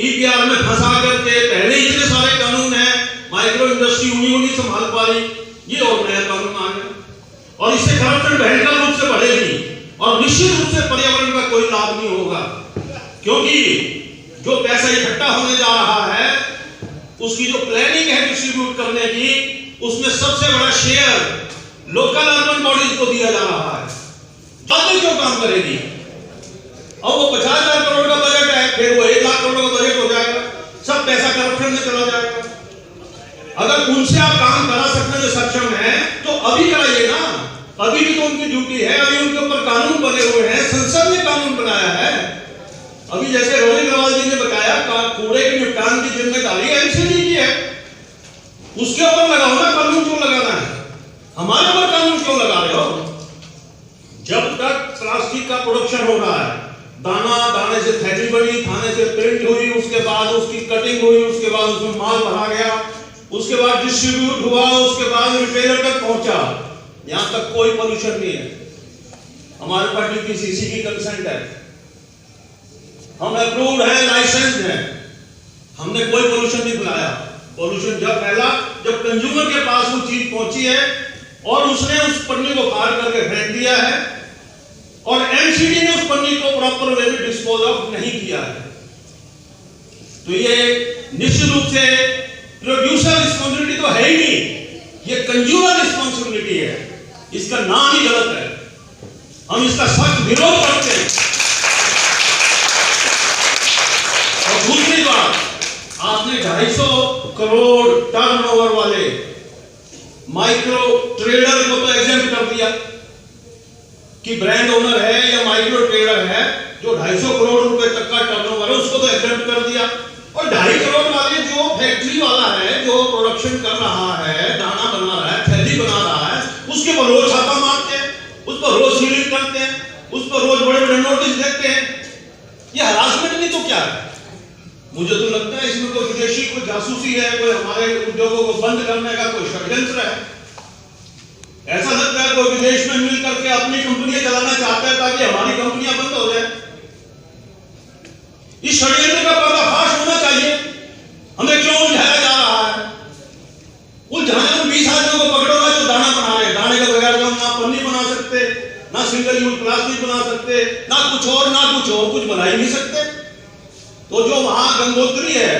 Speaker 9: ईपीआर में फंसा करके, पहले इतने सारे कानून हैं, माइक्रो इंडस्ट्री उन्हीं संभाल पा रही, ये और नया कानून आ गया और इससे करप्शन भयंकर रूप से बढ़ेगी और निश्चित रूप से पर्यावरण का कोई लाभ नहीं होगा, क्योंकि जो पैसा इकट्ठा होने जा रहा है उसकी जो प्लानिंग है डिस्ट्रीब्यूट करने की, उसमें सबसे बड़ा शेयर लोकल अर्बन बॉडीज को दिया जा रहा है। बाद क्यों काम करेगी? और वो 50,000 करोड़ का बजट है, फिर वो 1 लाख करोड़ का बजट हो जाएगा, सब पैसा करप्शन में चला जाएगा। अगर उनसे आप काम करा सकने में सक्षम है तो अभी कराइए ना। अभी भी तो उनकी ड्यूटी है, अभी उनके ऊपर कानून बने हुए हैं, संसद ने कानून बनाया है। अभी जैसे रोहित अग्रवाल जी ने बताया, कूड़े के निपटान की जिम्मेदारी एमसीडी की है, उसके ऊपर लगाओ ना कानून। क्यों लगाना है? हमारे ऊपर कानून क्यों लगा रहे हो? जब तक प्लास्टिक का प्रोडक्शन हो रहा है, दाने से थैली बनी, थाने से प्रिंट हुई, उसके बाद उसकी कटिंग हुई, उसके बाद उसमें माल भरा गया, उसके बाद डिस्ट्रीब्यूट हुआ, उसके बाद रिटेलर तक पहुंचा, यहां तक कोई पोल्यूशन नहीं है। हमारे पास डीपीसीसी की कंसेंट है, हम अप्रूव्ड है, लाइसेंस है, हमने कोई पोल्यूशन नहीं फैलाया। पोल्यूशन जब फैला जब कंज्यूमर के पास वो चीज पहुंची है और उसने उस पन्नी को फाड़ करके फेंक दिया है और एमसीडी ने उस पन्नी को प्रॉपर वे में डिस्पोज ऑफ नहीं किया है। तो ये निश्चित रूप से प्रोड्यूसर रिस्पांसिबिलिटी तो है ही नहीं, ये कंज्यूमर रिस्पांसिबिलिटी है। इसका नाम ही गलत है, हम इसका सख्त विरोध करते हैं। और दूसरी बात, आपने 250 करोड़ टर्नओवर वाले माइक्रो ट्रेडर को तो एग्जेम्प्ट कर दिया कि ब्रांड ओनर है या माइक्रो ट्रेडर है, जो 250 करोड़ रुपए तक का टर्नओवर है उसको तो एग्जेम्प्ट कर दिया। और 2.5 करोड़ वाले जो फैक्ट्री वाला है, जो प्रोडक्शन कर रहा है, दाना बना रहा है, थैली बना रहा है, उसके पर रोज छापा मारते हैं, उस पर रोज सीलिंग करते हैं, उस पर रोज बड़े बड़े नोटिस देते हैं। ये हरासमेंट नहीं तो क्या है? मुझे तो लगता है इसमें कोई विदेशी कोई जासूसी है, कोई हमारे उद्योगों को बंद करने का कोई षड्यंत्र है। ऐसा लगता है कोई विदेश में मिल करके अपनी कंपनियां चलाना चाहता है ताकि हमारी कंपनियां बंद हो जाए। इस षड्यंत्र का पर्दाफाश होना चाहिए। हमें क्यों उलझाया जा रहा है? उलझाने में 20 आदमियों को पकड़ो ना जो दाना बना रहे हैं। दाने के बगैर हम ना पन्नी बना सकते, ना सिंगल यूज प्लास्टिक बना सकते, ना कुछ और कुछ बना ही नहीं सकते। तो जो वहां गंगोत्री है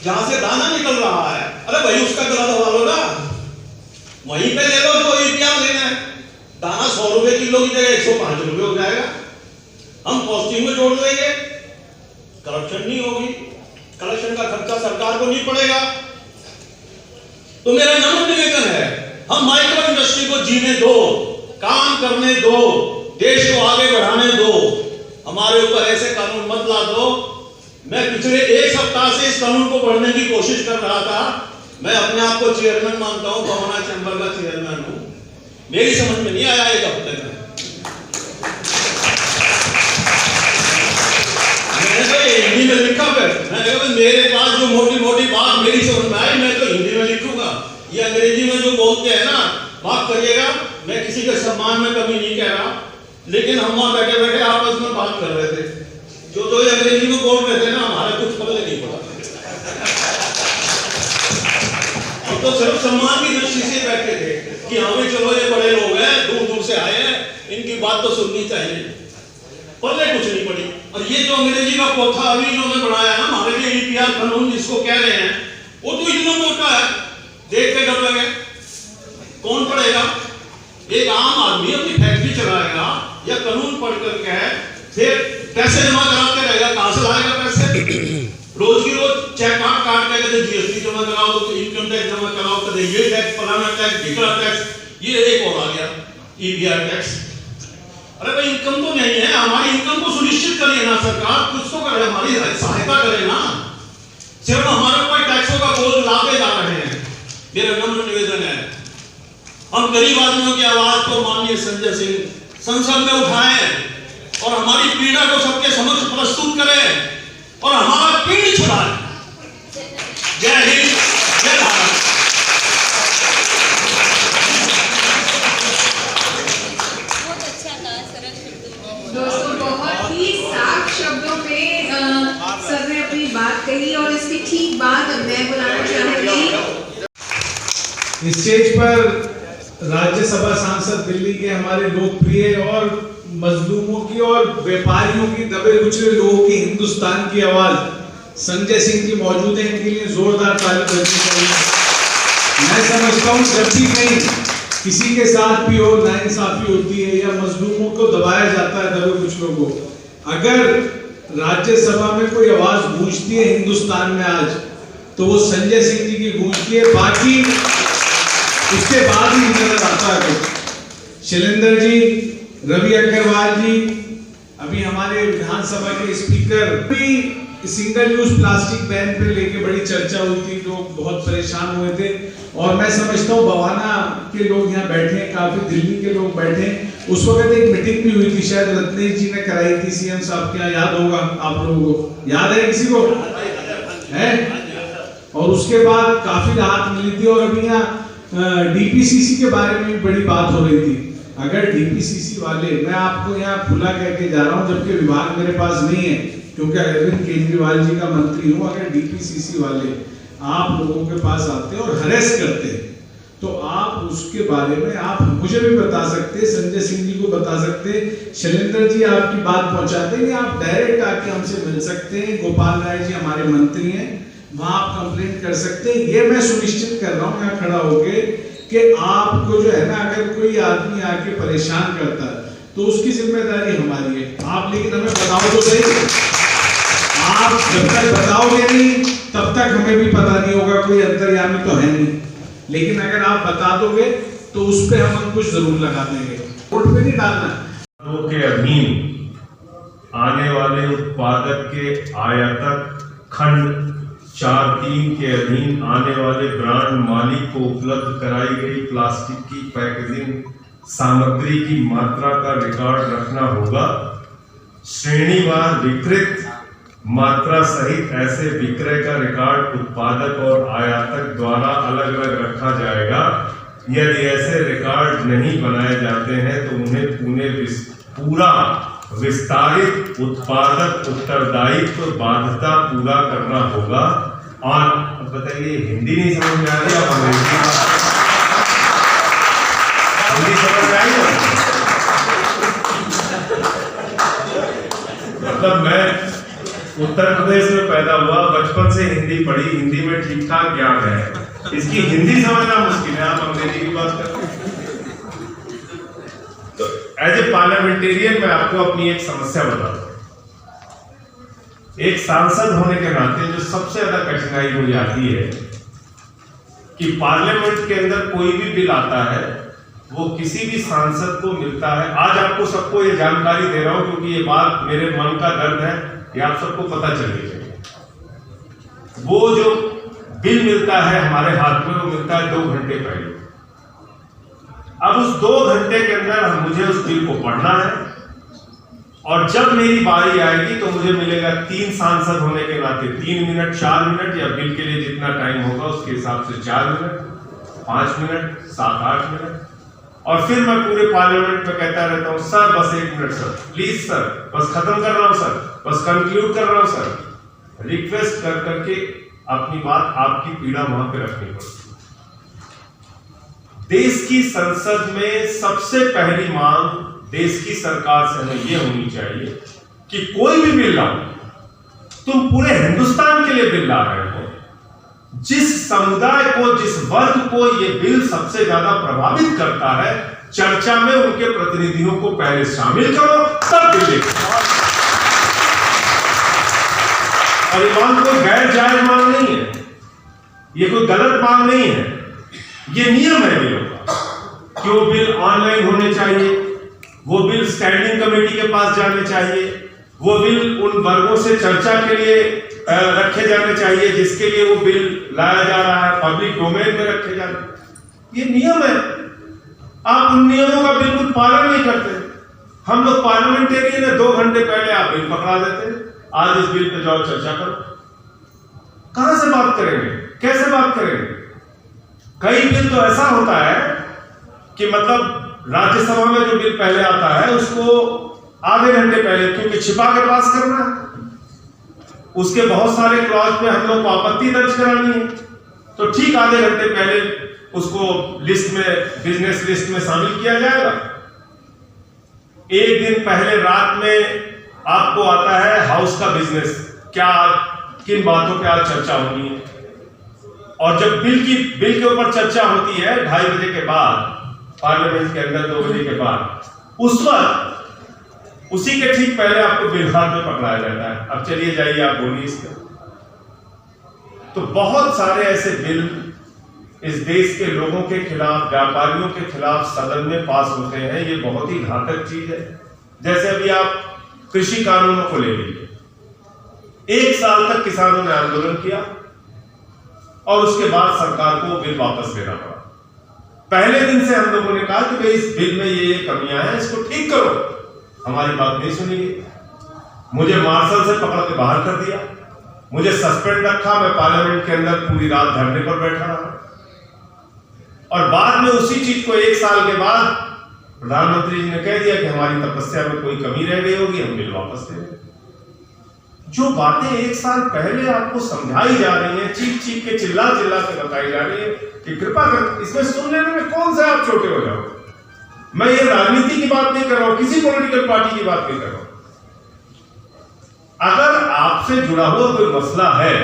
Speaker 9: जहां से दाना निकल रहा है, अरे भाई उसका गला दबा लो ना, वहीं पे ले लो जो ईपीआर लेना है। दाना 100 रुपए किलो की जगह 105 रुपए हो जाएगा, हम कॉस्टिंग में जोड़ लेंगे, करप्शन नहीं होगी, कलेक्शन का खर्चा सरकार को नहीं पड़ेगा। तो मेरा नम्र निवेदन है, हम माइक्रो इंडस्ट्री को जीने दो, काम करने दो, देश को आगे बढ़ाने दो। हमारे ऊपर ऐसे कानून मत ला दो। मैं पिछले एक सप्ताह से इस कानून को पढ़ने की कोशिश कर रहा था। मैं अपने आप को चेयरमैन मानता हूं, बवाना चैम्बर का चेयरमैन हूं। मेरी समझ में नहीं आया एक हफ्ते में। मैंने तो हिंदी में लिखा मैंने कहा मेरे पास जो मोटी मोटी बात मेरी समझ में आई मैं तो हिंदी में लिखूंगा। ये अंग्रेजी में जो बोलते हैं ना, माफ करिएगा, मैं किसी के सम्मान में कमी नहीं कह रहा, लेकिन हम वहां बैठे बैठे आपस में बात कर रहे थे। जो ये अंग्रेजी में बोल रहे थे ना, हमारा कुछ पल्ले नहीं पड़ा। हम तो सिर्फ सम्मान की दृष्टि से बैठे थे कि हमें चलो ये बड़े लोग हैं, दूर दूर से आए हैं, इनकी बात तो सुननी चाहिए। पल्ले कुछ नहीं पड़ी। और ये जो अंग्रेजी का पोथा अभी इन्होंने बनाया ना, हमारे लिए ईपीआर कानून जिसको कह रहे हैं, वो तो इतना मोटा है, देख के डर लगे। कौन पढ़ेगा? एक आम आदमी अपनी फैक्ट्री चलाएगा या कानून पढ़ करके फिर पैसे जमा कराते रहेगा, कहां से लाएगा पैसे? रोज की रोज चेक काट के कहते जीएसटी जमा कराओ, तो इनकम टैक्स जमा कराओ, कहते ये टैक्स, फलाना टैक्स, ढिकड़ा टैक्स, ये एक और आ गया ईपीआर टैक्स। अरे भाई इनकम तो नहीं है, हमारी इनकम को सुनिश्चित करिए ना सरकार, कुछ तो करे, हमारी सहायता करे ना। सिर्फ हमारे ऊपर टैक्सों का बोझ लाते जा रहे हैं। मेरा नम्र निवेदन है, हम गरीब आदमियों की आवाज को माननीय संजय सिंह संसद में उठाएं और हमारी पीड़ा को सबके समक्ष प्रस्तुत करें और हमारा पीड़ छुड़ाएं। जय हिंद, जय भारत।
Speaker 3: दोस्तों बहुत ही साफ शब्दों में सर ने अपनी बात कही और इसके ठीक बाद मैं बुलाना चाहूंगी
Speaker 10: स्टेज पर राज्यसभा सांसद दिल्ली के हमारे लोकप्रिय और मजलूमों की और व्यापारियों की, दबे कुचले लोगों की हिंदुस्तान की आवाज संजय सिंह जी मौजूद हैं। इनके लिए जोरदार ताली बजनी चाहिए। मैं समझता हूँ जब भी कहीं किसी के साथ भी हो नाइंसाफी होती है या मजलूमों को दबाया जाता है, दबे कुचलों को, अगर राज्यसभा में कोई आवाज गूंजती है हिंदुस्तान में आज, तो वो संजय सिंह जी की गूंजती है। बाकी उसके बाद ही नजर आता है। शैलेंद्र जी, रवि अग्रवाल जी, अभी हमारे विधानसभा के स्पीकर भी सिंगल यूज प्लास्टिक बैन पे लेके बड़ी चर्चा हुई थी, लोग बहुत परेशान हुए थे। और मैं समझता हूँ बवाना के लोग यहाँ बैठे हैं, काफी दिल्ली के लोग बैठे हैं। उस वक्त एक मीटिंग भी हुई थी, शायद रत्नेश जी ने कराई थी सीएम साहब, क्या याद होगा आप लोगों को? याद है किसी को? है? और उसके बाद काफी राहत मिली थी। और अभी यहाँ डीपीसीसी के बारे में भी बड़ी बात हो रही थी। अगर डीपीसीसी वाले, मैं आपको यहाँ खुला कह के जा रहा हूँ जबकि विभाग मेरे पास नहीं है क्योंकि अरविंद केजरीवाल जी का मंत्री हूँ, अगर डीपीसीसी वाले आप लोगों के पास आते हैं और हरेस करते हैं तो आप उसके बारे में आप मुझे भी बता सकते हैं, संजय सिंह जी को बता सकते हैं, शैलेंद्र जी आपकी बात पहुंचाते हैं, आप डायरेक्ट आके हमसे मिल सकते हैं। गोपाल राय जी हमारे मंत्री हैं, वहां आप कंप्लेंट कर सकते हैं। ये मैं सुनिश्चित कर रहा हूँ यहाँ खड़ा होके कि आपको जो है ना, अगर कोई आदमी आके परेशान करता है तो उसकी जिम्मेदारी हमारी है। आप लेकिन हमें बताओ तो सही, आप जब तक बताओगे नहीं तब तक हमें भी पता नहीं होगा, कोई अंतर्यामी तो है नहीं। लेकिन अगर आप बता दोगे तो उस पर हम अंकुश जरूर लगा देंगे, वोट पे नहीं डालना।
Speaker 11: के अधीन आने वाले उत्पादक के आयातक खंड 4(3) के अधीन आने वाले ब्रांड मालिक को उपलब्ध कराई गई प्लास्टिक की पैकेजिंग सामग्री की मात्रा का रिकॉर्ड रखना होगा। श्रेणीवार विकृत मात्रा सहित ऐसे विक्रय का रिकॉर्ड उत्पादक और आयातक द्वारा अलग अलग रखा जाएगा। यदि ऐसे रिकॉर्ड नहीं बनाए जाते हैं तो उन्हें पूरा विस्तारित उत्पादक उत्तरदायित्व बाध्यता पूरा करना होगा। और बताइए, हिंदी नहीं समझ में आ रही, आप अंग्रेजी हिंदी समझ में आई? मतलब मैं उत्तर प्रदेश में पैदा हुआ, बचपन से हिंदी पढ़ी, हिंदी में ठीक ठाक ज्ञान है, इसकी हिंदी समझना मुश्किल है, आप अंग्रेजी की बात करते हैं। तो एज ए पार्लियामेंटेरियन मैं आपको अपनी एक समस्या बताता हूं। एक सांसद होने के नाते जो सबसे ज्यादा कठिनाई हो जाती है कि पार्लियामेंट के अंदर कोई भी बिल आता है वो किसी भी सांसद को मिलता है। आज आपको सबको ये जानकारी दे रहा हूं क्योंकि ये बात मेरे मन का दर्द है, ये आप सबको पता चलनी चाहिए। वो जो बिल मिलता है हमारे हाथ में, वो मिलता है 2 घंटे पहले। अब उस 2 घंटे के अंदर मुझे उस बिल को पढ़ना है, और जब मेरी बारी आएगी तो मुझे मिलेगा 3 सांसद होने के नाते 3 मिनट, 4 मिनट, या बिल के लिए जितना टाइम होगा उसके हिसाब से 4 मिनट, 5 मिनट, 7-8 मिनट, और फिर मैं पूरे पार्लियामेंट में कहता रहता हूं सर बस 1 मिनट सर, प्लीज सर, बस खत्म कर रहा हूं सर, बस कंक्लूड कर रहा हूं सर। रिक्वेस्ट कर करके अपनी बात, आपकी पीड़ा वहां पे रखनी पड़ती। देश की संसद में सबसे पहली मांग देश की सरकार से हमें यह होनी चाहिए कि कोई भी बिल लाओ, तुम पूरे हिंदुस्तान के लिए बिल ला रहे हो, जिस समुदाय को, जिस वर्ग को यह बिल सबसे ज्यादा प्रभावित करता है, चर्चा में उनके प्रतिनिधियों को पहले शामिल करो, तब बिल लेकर। और ये मांग कोई गैर जायज मांग नहीं है, ये कोई गलत मांग नहीं है, ये नियम है बिलों का कि वो बिल ऑनलाइन होने चाहिए, वो बिल स्टैंडिंग कमेटी के पास जाने चाहिए, वो बिल उन वर्गों से चर्चा के लिए रखे जाने चाहिए जिसके लिए वो बिल लाया जा रहा है, पब्लिक डोमेन में रखे जाने। ये नियम है, आप उन नियमों का बिल्कुल पालन नहीं करते। हम लोग पार्लियामेंटेरियन है, 2 घंटे पहले आप बिल पकड़ा देते, आज इस बिल पे जाओ चर्चा करो। कहां से बात करेंगे, कैसे बात करेंगे? कई बिल तो ऐसा होता है कि मतलब राज्यसभा में जो बिल पहले आता है उसको आधे घंटे पहले, क्योंकि छिपा के पास करना है, उसके बहुत सारे क्लॉज पे हम लोग को आपत्ति दर्ज करानी है, तो ठीक आधे घंटे पहले उसको लिस्ट में, बिजनेस लिस्ट में शामिल किया जाएगा। एक दिन पहले रात में आपको आता है हाउस का बिजनेस, क्या किन बातों पे आज चर्चा होनी है, और जब बिल के ऊपर चर्चा होती है 2:30 बजे के बाद, पार्लियामेंट के अंदर 2 बजे के बाद, उस वक्त उसी के ठीक पहले आपको बिल हाथ में पकड़ाया जाता है, अब चलिए जाइए आप बोलिए इसके। तो बहुत सारे ऐसे बिल इस देश के लोगों के खिलाफ, व्यापारियों के खिलाफ सदन में पास होते हैं, ये बहुत ही घातक चीज है। जैसे अभी आप कृषि कानूनों को ले लीजिए, 1 साल तक किसानों ने आंदोलन किया और उसके बाद सरकार को बिल वापस लेना पड़ा। पहले दिन से हम लोगों ने कहा कि भाई इस बिल में ये कमियां हैं, इसको ठीक करो। हमारी बात नहीं सुनी गई, मुझे मार्शल से पकड़ के बाहर कर दिया, मुझे सस्पेंड रखा, मैं पार्लियामेंट के अंदर पूरी रात धरने पर बैठा रहा, और बाद में उसी चीज को 1 साल के बाद प्रधानमंत्री जी ने कह दिया कि हमारी तपस्या में कोई कमी रह गई होगी, हम बिल वापस ले लेंगे। जो बातें 1 साल पहले आपको समझाई जा रही हैं, चीख चीख के, चिल्ला चिल्ला के बताई जा रही है कि कृपा कर इसमें सुन लेने में कौन सा आप छोटे हो जाओ। मैं ये राजनीति की बात नहीं कर रहा हूं, किसी पॉलिटिकल पार्टी की बात नहीं कर रहा हूं। अगर आपसे जुड़ा हुआ कोई मसला है,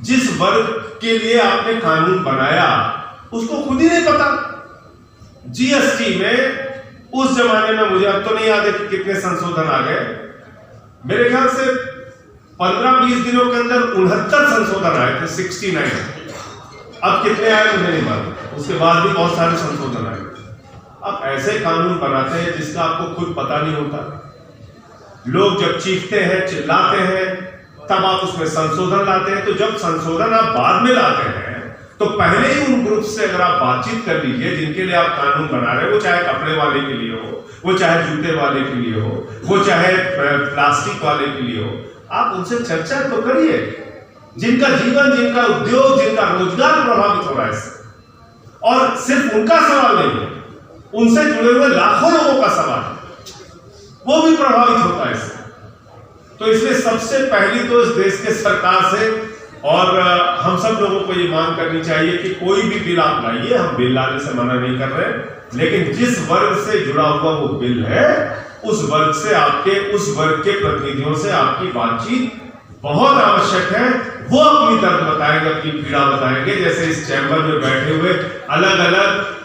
Speaker 11: जिस वर्ग के लिए आपने कानून बनाया उसको खुद ही नहीं पता। जीएसटी में उस जमाने में, मुझे अब तो नहीं याद है कि कितने संशोधन आ गए, मेरे ख्याल से 15-20 दिनों के अंदर 69 संशोधन आए थे, 69। अब कितने आए मुझे नहीं मालूम, उसके बाद भी बहुत सारे संशोधन आए। अब ऐसे कानून बनाते हैं जिसका आपको खुद पता नहीं होता। लोग जब चीखते हैं, चिल्लाते हैं, तब आप उसमें संशोधन लाते हैं। तो जब संशोधन आप बाद में लाते हैं तो पहले ही उन ग्रुप से अगर आप बातचीत कर लीजिए जिनके लिए आप कानून बना रहे हो, वो चाहे कपड़े वाले के लिए हो, वो चाहे जूते वाले के लिए हो, वो चाहे प्लास्टिक वाले के लिए हो, आप उनसे चर्चा तो करिए। जिनका जीवन, जिनका उद्योग, जिनका रोजगार प्रभावित हो रहा है इससे, और सिर्फ उनका सवाल नहीं है, उनसे जुड़े हुए लाखों लोगों का सवाल है, वो भी प्रभावित होता है इससे। तो इसलिए सबसे पहली तो इस देश के सरकार से और हम सब लोगों को ये मांग करनी चाहिए कि कोई भी बिल आप लाइए, हम बिल लाने से मना नहीं कर रहे, लेकिन जिस वर्ग से जुड़ा हुआ वो बिल है, उस वर्ग से, आपके उस वर्ग के प्रतिनिधियों से आपकी बातचीत बहुत आवश्यक है। वो अपनी दर्द बताएंगे, अपनी पीड़ा बताएंगे। जैसे इस चैम्बर में बैठे हुए अलग अलग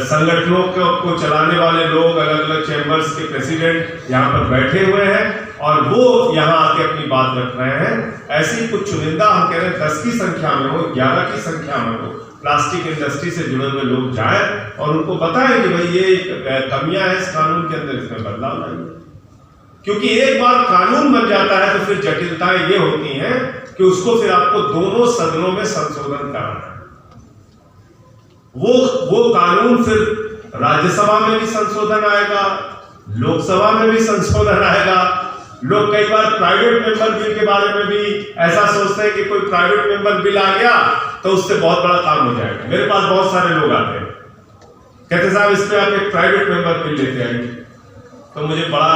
Speaker 11: संगठनों को चलाने वाले लोग, अलग अलग चैम्बर्स के प्रेसिडेंट यहाँ पर बैठे हुए हैं और वो यहाँ आके अपनी बात रख रहे हैं। ऐसी कुछ चुनिंदा, हम कह रहे हैं 10 की संख्या में हो, 11 की संख्या में हो, प्लास्टिक इंडस्ट्री से जुड़े हुए लोग जाएं और उनको बताएं कि भाई ये कमियां हैं इस कानून के अंदर, इसमें बदलाव लाइए। क्योंकि एक बार कानून बन जाता है तो फिर जटिलताएं ये होती हैं कि उसको फिर आपको दोनों सदनों में संशोधन कराना है। वो कानून फिर राज्यसभा में भी संशोधन आएगा, लोकसभा में भी संशोधन आएगा। लोग कई बार प्राइवेट मेंबर बिल के बारे में भी ऐसा सोचते हैं कि कोई प्राइवेट मेंबर बिल आ गया तो उससे बहुत बड़ा काम हो जाएगा। मेरे पास बहुत सारे लोग आते हैं, कहते साहब इस पे आप एक प्राइवेट मेंबर बिल लेते आएंगे। तो मुझे बड़ा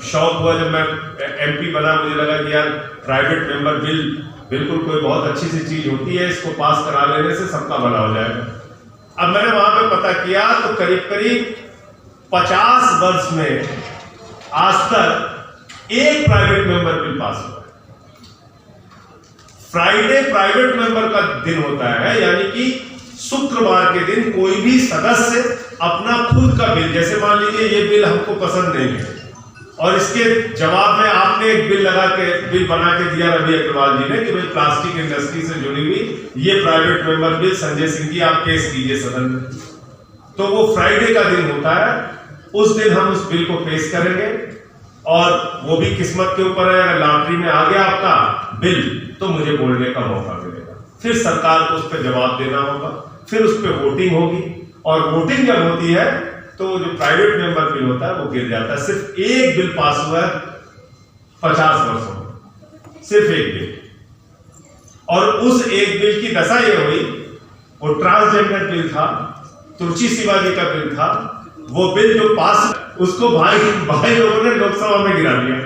Speaker 11: शौक हुआ जब मैं एमपी बना, मुझे लगा कि यार प्राइवेट मेंबर बिल बिल्कुल कोई बहुत अच्छी सी चीज होती है, इसको पास करा लेने से सबका भला हो जाएगा। अब मैंने वहां पे पता किया तो करीब करीब 50 वर्ष में आज तक एक प्राइवेट मेंबर बिल पास हुआ है। फ्राइडे प्राइवेट मेंबर का दिन होता है, यानी कि शुक्रवार के दिन कोई भी सदस्य अपना खुद का बिल, जैसे मान लीजिए ये बिल हमको पसंद नहीं है और इसके जवाब में आपने एक बिल बना के दिया रवि अग्रवाल जी ने कि भाई प्लास्टिक इंडस्ट्री से जुड़ी हुई ये private member bill Sanjay Singh ji आप पेश कीजिए सदन में। तो वो फ्राइडे का दिन होता है, उस दिन हम उस बिल को पेश करेंगे और वो भी किस्मत के ऊपर है। अगर लॉटरी में आ गया आपका बिल तो मुझे बोलने का मौका मिलेगा, फिर सरकार को उस पर जवाब देना होगा, फिर उस पर वोटिंग होगी और वोटिंग जब होती है तो जो प्राइवेट मेंबर बिल होता है वो गिर जाता है। सिर्फ एक बिल पास हुआ है 50 वर्षों में, सिर्फ एक बिल। और उस एक बिल की दशा ये हुई, वो ट्रांसजेंडर बिल था, तुलसी शिवाजी का बिल था। वो बिल जो पास, उसको भाई लोगों ने लोकसभा में गिरा दिया,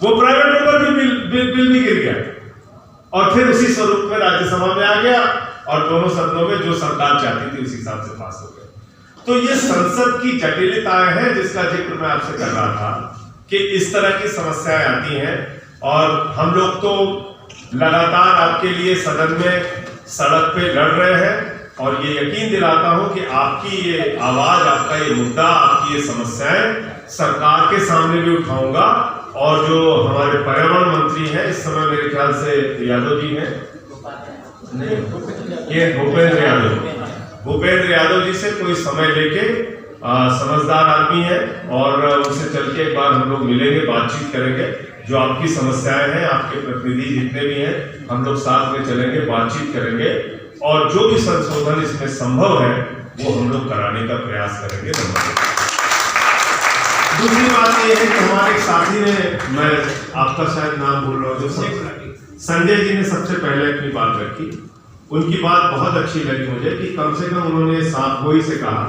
Speaker 11: वो प्राइवेट मेंबर बिल भी गिर गया और फिर उसी स्वरूप में राज्यसभा में आ गया और दोनों सदनों में जो सरकार चाहती थी उस हिसाब से पास हो गया। तो ये संसद की जटिलताएं हैं जिसका जिक्र मैं आपसे कर रहा था कि इस तरह की समस्याएं आती हैं और हम लोग तो लगातार आपके लिए सदन में सड़क पे लड़ रहे हैं और ये यकीन दिलाता हूं कि आपकी ये आवाज, आपका ये मुद्दा, आपकी ये समस्याएं सरकार के सामने भी उठाऊंगा। और जो हमारे पर्यावरण मंत्री हैं इस समय, मेरे ख्याल से यादव जी हैं, नहीं ये भूपेंद्र यादव जी से कोई समय लेके, समझदार आदमी है और उनसे चल के एक बार हम लोग मिलेंगे, बातचीत करेंगे। जो आपकी समस्याएं हैं, आपके प्रतिनिधि जितने भी हैं, हम लोग साथ में चलेंगे, बातचीत करेंगे और जो भी संशोधन इसमें संभव है वो हम लोग कराने का प्रयास करेंगे। दूसरी बात यह है कि हमारे एक साथी ने, मैं आपका शायद नाम भूल रहा हूँ, संजय जी ने सबसे पहले अपनी बात रखी। उनकी बात बहुत अच्छी लगी मुझे कि कम से कम उन्होंने साफ गोई से कहा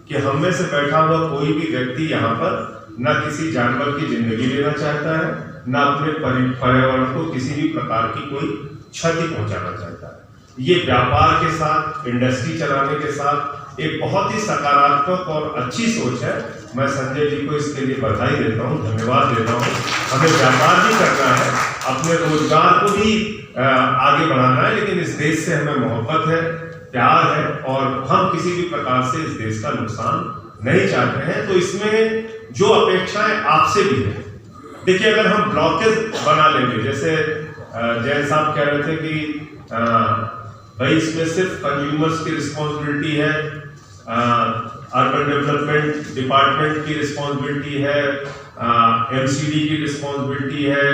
Speaker 11: कि हम में से बैठा हुआ कोई भी व्यक्ति यहाँ पर न किसी जानवर की जिंदगी लेना चाहता है, न अपने पर्यावरण को किसी भी प्रकार की कोई क्षति पहुंचाना चाहता है। ये व्यापार के साथ, इंडस्ट्री चलाने के साथ एक बहुत ही सकारात्मक और अच्छी सोच है। मैं संजय जी को इसके लिए बधाई देता हूँ, धन्यवाद देता हूँ। हमें व्यापार भी करना है, अपने रोजगार को भी आगे बढ़ाना है, लेकिन इस देश से हमें मोहब्बत है, प्यार है और हम किसी भी प्रकार से इस देश का नुकसान नहीं चाहते हैं। तो इसमें जो अपेक्षाएं आपसे भी है, देखिए अगर हम ब्लॉकेज बना लेंगे, जैसे जैन साहब कह रहे थे कि भाई इसमें सिर्फ कंज्यूमर्स की रिस्पॉन्सिबिलिटी है, अर्बन डेवलपमेंट डिपार्टमेंट की रिस्पॉन्सिबिलिटी है, एमसीडी की रिस्पॉन्सिबिलिटी है,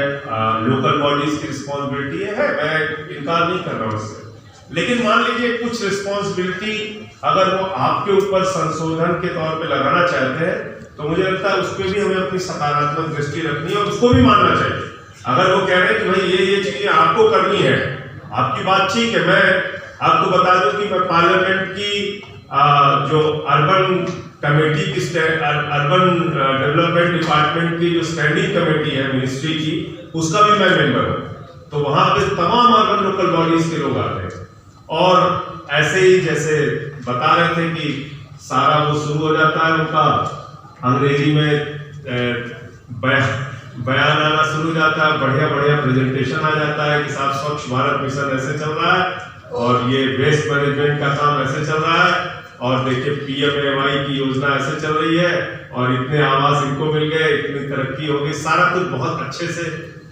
Speaker 11: लोकल बॉडीज की रिस्पॉन्सिबिलिटी है, मैं इनकार नहीं कर रहा हूँ उससे। लेकिन मान लीजिए कुछ रिस्पॉन्सिबिलिटी अगर वो आपके ऊपर संशोधन के तौर पे लगाना चाहते हैं तो मुझे लगता है उस पर भी हमें अपनी सकारात्मक दृष्टि रखनी है और उसको भी मानना चाहिए। अगर वो कह रहे हैं कि भाई ये चीजें आपको करनी है, आपकी बात ठीक है। मैं आपको बता दूं कि मैं पार्लियामेंट की जो अर्बन कमेटी की, अर्बन डेवलपमेंट डिपार्टमेंट की जो स्टैंडिंग कमेटी है मिनिस्ट्री की, उसका भी मैं मेंबर हूँ। तो वहां पे तमाम अर्बन लोकल बॉडीज के लोग आते हैं और ऐसे ही जैसे बता रहे थे कि सारा वो शुरू हो जाता है उनका अंग्रेजी में बयान आना शुरू हो जाता है, बढ़िया बढ़िया प्रेजेंटेशन आ जाता है कि साहब स्वच्छ भारत मिशन ऐसे चल रहा है और ये वेस्ट मैनेजमेंट का काम ऐसे चल रहा है और देखिए PMAY की योजना ऐसे चल रही है और इतने आवास इनको मिल गए, इतनी तरक्की हो गई, सारा कुछ बहुत अच्छे से।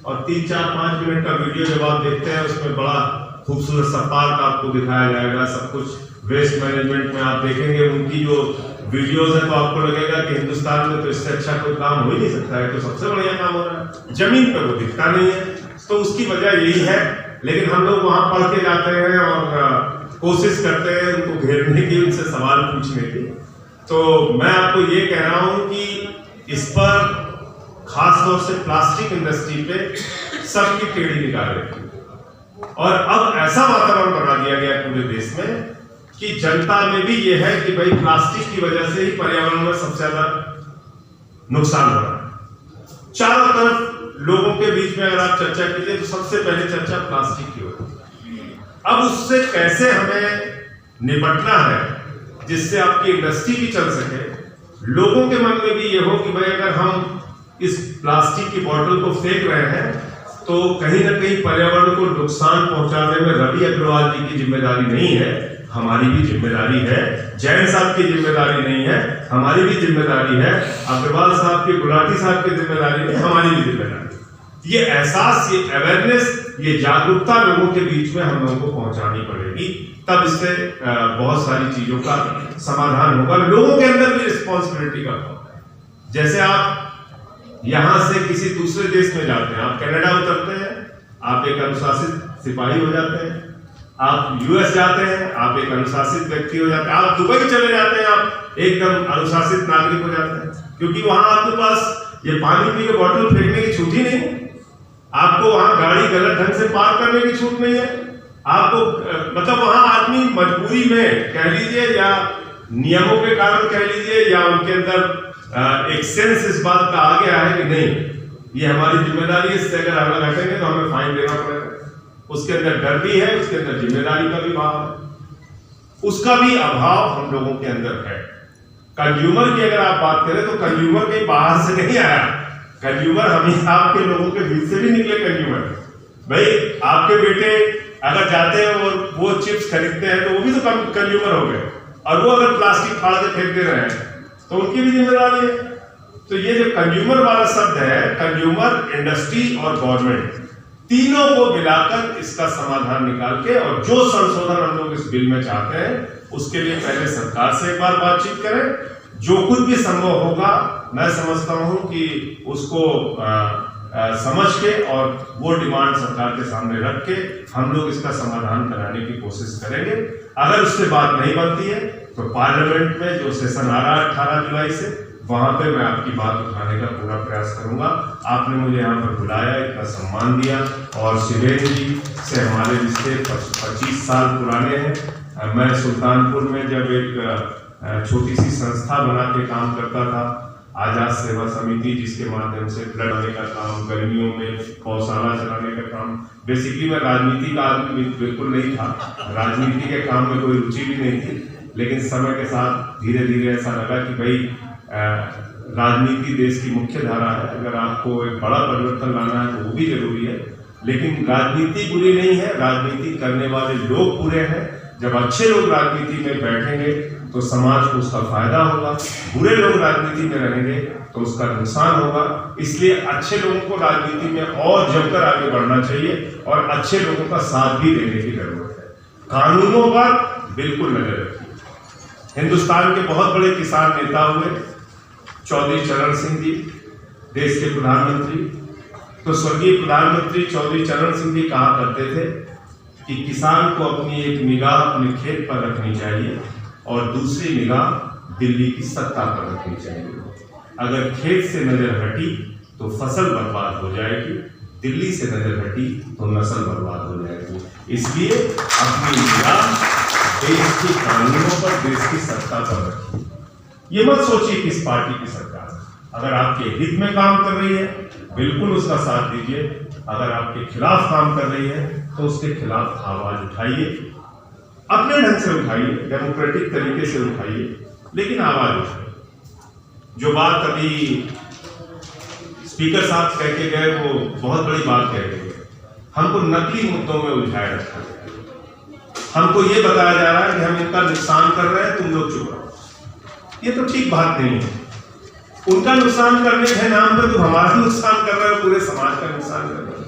Speaker 11: और 3-4-5 मिनट का वीडियो जब आप देखते हैं उसमें बड़ा खूबसूरत सा पार्क आपको दिखाया जाएगा, सब कुछ वेस्ट मैनेजमेंट में आप देखेंगे उनकी जो वीडियोस है तो आपको लगेगा कि हिंदुस्तान में तो इससे अच्छा कोई काम हो ही नहीं सकता है, तो सबसे बढ़िया काम हो रहा है। जमीन पे वो दिखता नहीं है, तो उसकी वजह यही है। लेकिन हम लोग वहां पढ़ के जाते हैं और कोशिश करते हैं उनको घेरने की, उनसे सवाल पूछने की। तो मैं आपको ये कह रहा हूं कि इस पर खास तौर से प्लास्टिक इंडस्ट्री पे सबकी टेढ़ी निगाह रखी, और अब ऐसा वातावरण बना दिया गया पूरे देश में कि जनता में भी यह है कि भाई प्लास्टिक की वजह से ही पर्यावरण में सबसे ज्यादा नुकसान हो रहा है। चारों तरफ लोगों के बीच में अगर आप चर्चा कीजिए तो सबसे पहले चर्चा प्लास्टिक की होती है। अब उससे कैसे हमें निपटना है जिससे आपकी इंडस्ट्री भी चल सके, लोगों के मन में भी ये हो कि भाई अगर हम इस प्लास्टिक की बोतल को फेंक रहे हैं तो कहीं ना कहीं पर्यावरण को नुकसान पहुंचाने में रवि अग्रवाल जी की जिम्मेदारी नहीं है, हमारी भी जिम्मेदारी है। जैन साहब की जिम्मेदारी नहीं है, हमारी भी जिम्मेदारी है। अग्रवाल साहब की, गुलाटी साहब की जिम्मेदारी नहीं, हमारी भी जिम्मेदारी। ये एहसास, ये अवेयरनेस, ये जागरूकता लोगों के बीच में हम लोगों को पहुंचानी पड़ेगी, तब इससे बहुत सारी चीजों का समाधान होगा। लोगों के अंदर भी रिस्पॉन्सिबिलिटी का होता है। जैसे आप यहां से किसी दूसरे देश में जाते हैं, आप कनाडा उतरते हैं, आप एक अनुशासित सिपाही हो जाते हैं। आप यूएस जाते हैं, आप एक अनुशासित व्यक्ति हो जाते हैं। आप दुबई चले जाते हैं, आप एकदम अनुशासित नागरिक हो जाते हैं, क्योंकि वहां आपके पास ये पानी पी के बोतल फेंकने की छूट ही नहीं है। आपको वहां गाड़ी गलत ढंग से पार्क करने की छूट नहीं है। आपको मतलब वहां आदमी मजबूरी में कह लीजिए या नियमों के कारण कह लीजिए या उनके अंदर एक सेंस इस बात का आ गया है कि नहीं, ये हमारी जिम्मेदारी है, इससे अगर आगे हटेंगे तो हमें फाइन देना पड़ेगा। उसके अंदर डर भी है, उसके अंदर जिम्मेदारी का भी भाव है। उसका भी अभाव हम लोगों के अंदर है। कंज्यूमर की अगर आप बात करें तो कंज्यूमर कहीं बाहर से नहीं आया, कंज्यूमर हम ही आपके लोगों के बीच से भी निकले कंज्यूमर। भाई आपके बेटे अगर जाते हैं और वो चिप्स खरीदते हैं तो वो भी तो कंज्यूमर हो गए, और वो अगर प्लास्टिक फाड़ के फेंक दे रहे हैं तो उनकी भी जिम्मेदारी है। तो ये जो कंज्यूमर वाला शब्द है, कंज्यूमर, इंडस्ट्री और गवर्नमेंट, तीनों को मिलाकर इसका समाधान निकाल के, और जो संशोधन हम लोग इस बिल में चाहते हैं उसके लिए पहले सरकार से एक बार बातचीत करें। जो कुछ भी संभव होगा, मैं समझता हूं कि उसको समझ के और वो डिमांड सरकार के सामने रख के हम लोग इसका समाधान कराने की कोशिश करेंगे। अगर उससे बात नहीं बनती है तो पार्लियामेंट में जो सेशन आ रहा है 18 जुलाई से, वहां पे मैं आपकी बात उठाने का पूरा प्रयास करूंगा। आपने मुझे यहाँ पर बुलाया, इतना सम्मान दिया, और शिवेंद्र जी से हमारे रिश्ते 25 साल पुराने हैं। मैं सुल्तानपुर में जब एक छोटी सी संस्था बना के काम करता था, आजाद सेवा समिति, जिसके माध्यम से ब्लड लाने का काम, गर्मियों में गौशाला चलाने का काम। बेसिकली मैं राजनीति का आदमी बिल्कुल नहीं था, राजनीति के काम में कोई रुचि भी नहीं थी, लेकिन समय के साथ धीरे धीरे ऐसा लगा कि भाई राजनीति देश की मुख्य धारा है। अगर आपको एक बड़ा परिवर्तन लाना है तो वो भी जरूरी है, लेकिन राजनीति बुरी नहीं है, राजनीति करने वाले लोग बुरे हैं। जब अच्छे लोग राजनीति में बैठेंगे तो समाज को उसका फायदा होगा, बुरे लोग राजनीति में रहेंगे तो उसका नुकसान होगा। इसलिए अच्छे लोगों को राजनीति में और जमकर आगे बढ़ना चाहिए और अच्छे लोगों का साथ भी देने की जरूरत है। कानूनों पर बिल्कुल नजर रखिए। हिंदुस्तान के बहुत बड़े किसान नेता हुए चौधरी चरण सिंह जी, देश के प्रधानमंत्री। तो स्वर्गीय प्रधानमंत्री चौधरी चरण सिंह जी कहा करते थे कि किसान को अपनी एक निगाह अपने खेत पर रखनी चाहिए और दूसरी निगाह दिल्ली की सत्ता पर रखनी चाहिए। अगर खेत से नजर हटी तो फसल बर्बाद हो जाएगी, दिल्ली से नजर हटी तो नस्ल बर्बाद हो जाएगी। इसलिए अपनी निगाह देश के कानूनों पर, देश की सत्ता पर रखिए। ये मत सोचिए किस पार्टी की सरकार, अगर आपके हित में काम कर रही है बिल्कुल उसका साथ दीजिए, अगर आपके खिलाफ काम कर रही है तो उसके खिलाफ आवाज उठाइए, अपने ढंग से उठाइए, डेमोक्रेटिक तरीके से उठाइए, लेकिन आवाज उठाइए। जो बात अभी स्पीकर साहब कह के गए वो बहुत बड़ी बात कह के गए। हमको नकली मुद्दों में उलझाए रखा गया, हमको ये बताया जा रहा है कि हम इनका नुकसान कर रहे हैं, तुम लोग चुप रहो। ये तो ठीक बात नहीं है। उनका नुकसान करने के नाम पर तुम हमारा नुकसान कर रहे हो, पूरे समाज का नुकसान कर रहे हो।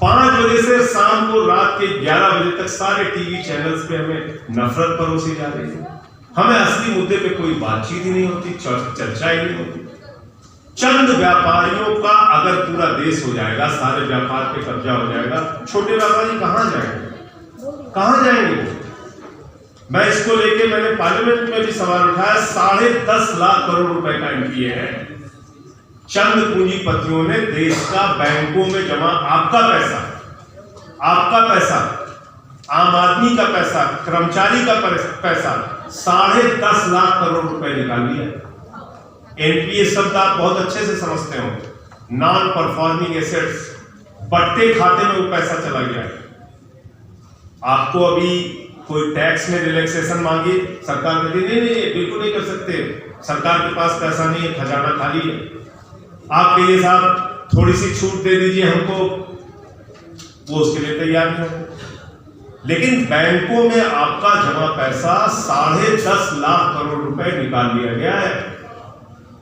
Speaker 11: 5 बजे से शाम को रात के 11 बजे तक सारे टीवी चैनल्स पे हमें नफरत परोसी जा रही है। हमें असली मुद्दे पे कोई बातचीत ही नहीं होती, चर्चा ही नहीं होती। चंद व्यापारियों का अगर पूरा देश हो जाएगा, सारे व्यापार पे कब्जा हो जाएगा, छोटे व्यापारी कहां जाएंगे, कहां जाएंगे? मैं इसको लेके मैंने पार्लियामेंट में भी सवाल उठाया। 10.5 लाख करोड़ रुपए का एनपीए है। चंद पूंजीपतियों ने देश का बैंकों में जमा आपका पैसा, आम आदमी का पैसा, कर्मचारी का पैसा 10.5 लाख करोड़ रुपए निकाल लिया। एनपीए शब्द आप बहुत अच्छे से समझते हो, नॉन परफॉर्मिंग एसेट्स, बट्टे खाते में वो पैसा चला गया। आपको अभी कोई टैक्स में रिलैक्सेशन मांगे, सरकार कहती नहीं, बिल्कुल नहीं कर सकते, सरकार के पास पैसा नहीं है, खजाना खाली है। आप कहिए साहब थोड़ी सी छूट दे दीजिए हमको, वो उसके लिए तैयार नहीं होते। लेकिन बैंकों में आपका जमा पैसा 10.5 लाख करोड़ रुपए निकाल लिया गया है।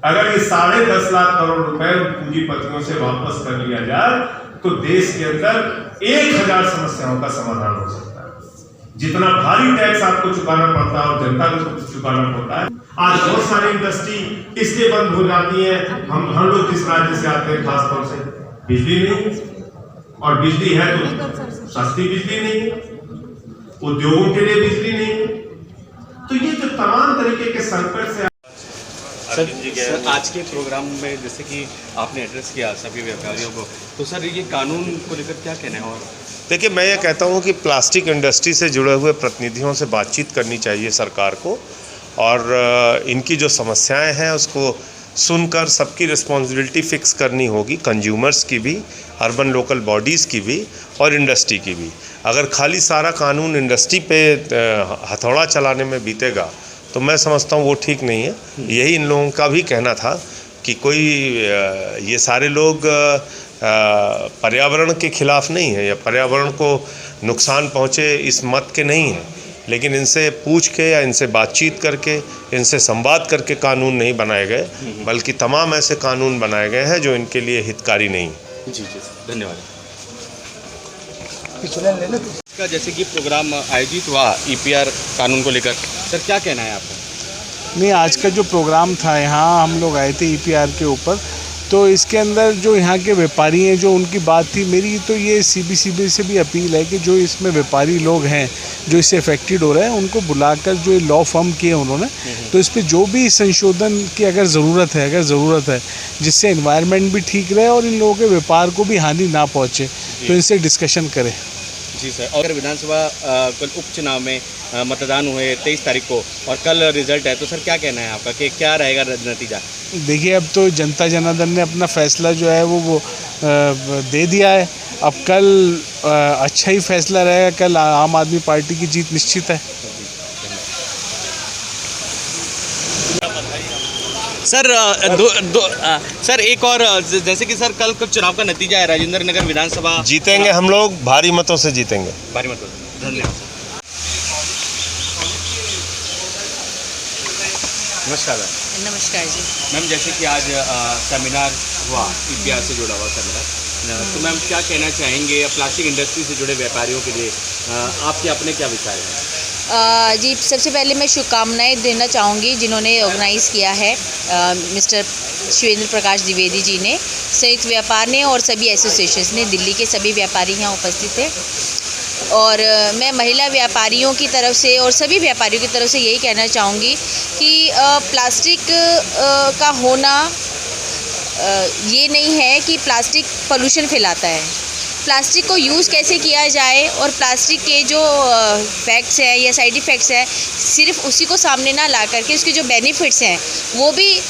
Speaker 11: अगर ये 10.5 लाख करोड़ रुपए पूंजीपतियों से वापस कर लिया जाए तो देश के अंदर 1000 समस्याओं का समाधान हो सकता है। जितना भारी टैक्स आपको चुकाना पड़ता है और जनता को चुकाना पड़ता है, आज बहुत सारी इंडस्ट्री इसलिए बंद हो जाती है। हम लोग किस राज्य से आते हैं, खासतौर से बिजली नहीं, और बिजली है तो सस्ती बिजली नहीं है, उद्योगों के लिए बिजली नहीं है। तो ये जो तमाम तरीके के संकट से
Speaker 1: सर आज के प्रोग्राम में जैसे कि आपने एड्रेस किया सभी व्यापारियों को, तो सर ये कानून को लेकर क्या कहना है? और
Speaker 11: देखिए, मैं ये कहता हूँ कि प्लास्टिक इंडस्ट्री से जुड़े हुए प्रतिनिधियों से बातचीत करनी चाहिए सरकार को, और इनकी जो समस्याएं हैं उसको सुनकर सबकी रिस्पॉन्सिबिलिटी फिक्स करनी होगी, कंज्यूमर्स की भी, अर्बन लोकल बॉडीज़ की भी और इंडस्ट्री की भी। अगर खाली सारा कानून इंडस्ट्री पे हथौड़ा चलाने में बीतेगा तो मैं समझता हूँ वो ठीक नहीं है। यही इन लोगों का भी कहना था कि कोई ये सारे लोग पर्यावरण के खिलाफ नहीं है या पर्यावरण को नुकसान पहुँचे इस मत के नहीं हैं, लेकिन इनसे पूछ के या इनसे बातचीत करके, इनसे संवाद करके कानून नहीं बनाए गए, बल्कि तमाम ऐसे कानून बनाए गए हैं जो इनके लिए हितकारी नहीं।
Speaker 1: जी धन्यवाद। का जैसे कि प्रोग्राम आयोजित हुआ ईपीआर कानून को लेकर, सर क्या कहना है आपका?
Speaker 10: नहीं, आज का जो प्रोग्राम था, यहाँ हम लोग आए थे ईपीआर के ऊपर, तो इसके अंदर जो यहाँ के व्यापारी हैं, जो उनकी बात थी, मेरी तो ये सीबी से भी अपील है कि जो इसमें व्यापारी लोग हैं जो इससे अफेक्टेड हो रहे हैं, उनको बुलाकर जो लॉ फॉर्म किए उन्होंने, तो इस पर जो भी संशोधन की अगर ज़रूरत है जिससे एनवायरनमेंट भी ठीक रहे और इन लोगों के व्यापार को भी हानि ना पहुँचे, तो इनसे डिस्कशन करें।
Speaker 1: जी सर। और विधानसभा कल उपचुनाव में मतदान हुए 23 तारीख को और कल रिजल्ट है, तो सर क्या कहना है आपका कि क्या रहेगा नतीजा?
Speaker 10: देखिए, अब तो जनता जनार्दन ने अपना फैसला जो है वो दे दिया है। अब कल अच्छा ही फैसला रहेगा, कल आम आदमी पार्टी की जीत निश्चित है।
Speaker 1: सर सर एक और जैसे कि सर कल चुनाव का नतीजा है, राजेंद्र नगर विधानसभा
Speaker 11: जीतेंगे हम लोग, भारी मतों से जीतेंगे।
Speaker 1: भारी मतों से। धन्यवाद। नमस्कार मैम।
Speaker 12: नमस्कार जी।
Speaker 1: मैम जैसे कि आज सेमिनार हुआ, ईपीआर से जुड़ा हुआ सेमिनार, तो मैम क्या कहना चाहेंगे प्लास्टिक इंडस्ट्री से जुड़े व्यापारियों के लिए, आपके अपने क्या विचार हैं?
Speaker 12: जी, सबसे पहले मैं शुभकामनाएं देना चाहूँगी जिन्होंने ऑर्गेनाइज़ किया है, मिस्टर शिवेंद्र प्रकाश द्विवेदी जी ने, संयुक्त व्यापार ने और सभी एसोसिएशंस ने, दिल्ली के सभी व्यापारी यहाँ उपस्थित थे। और मैं महिला व्यापारियों की तरफ से और सभी व्यापारियों की तरफ से यही कहना चाहूँगी कि प्लास्टिक का होना ये नहीं है कि प्लास्टिक पोल्यूशन फैलाता है। प्लास्टिक को यूज़ कैसे किया जाए और प्लास्टिक के जो फैक्ट्स हैं या साइड इफ़ेक्ट्स हैं, सिर्फ उसी को सामने ना ला करके उसके जो बेनिफिट्स हैं वो भी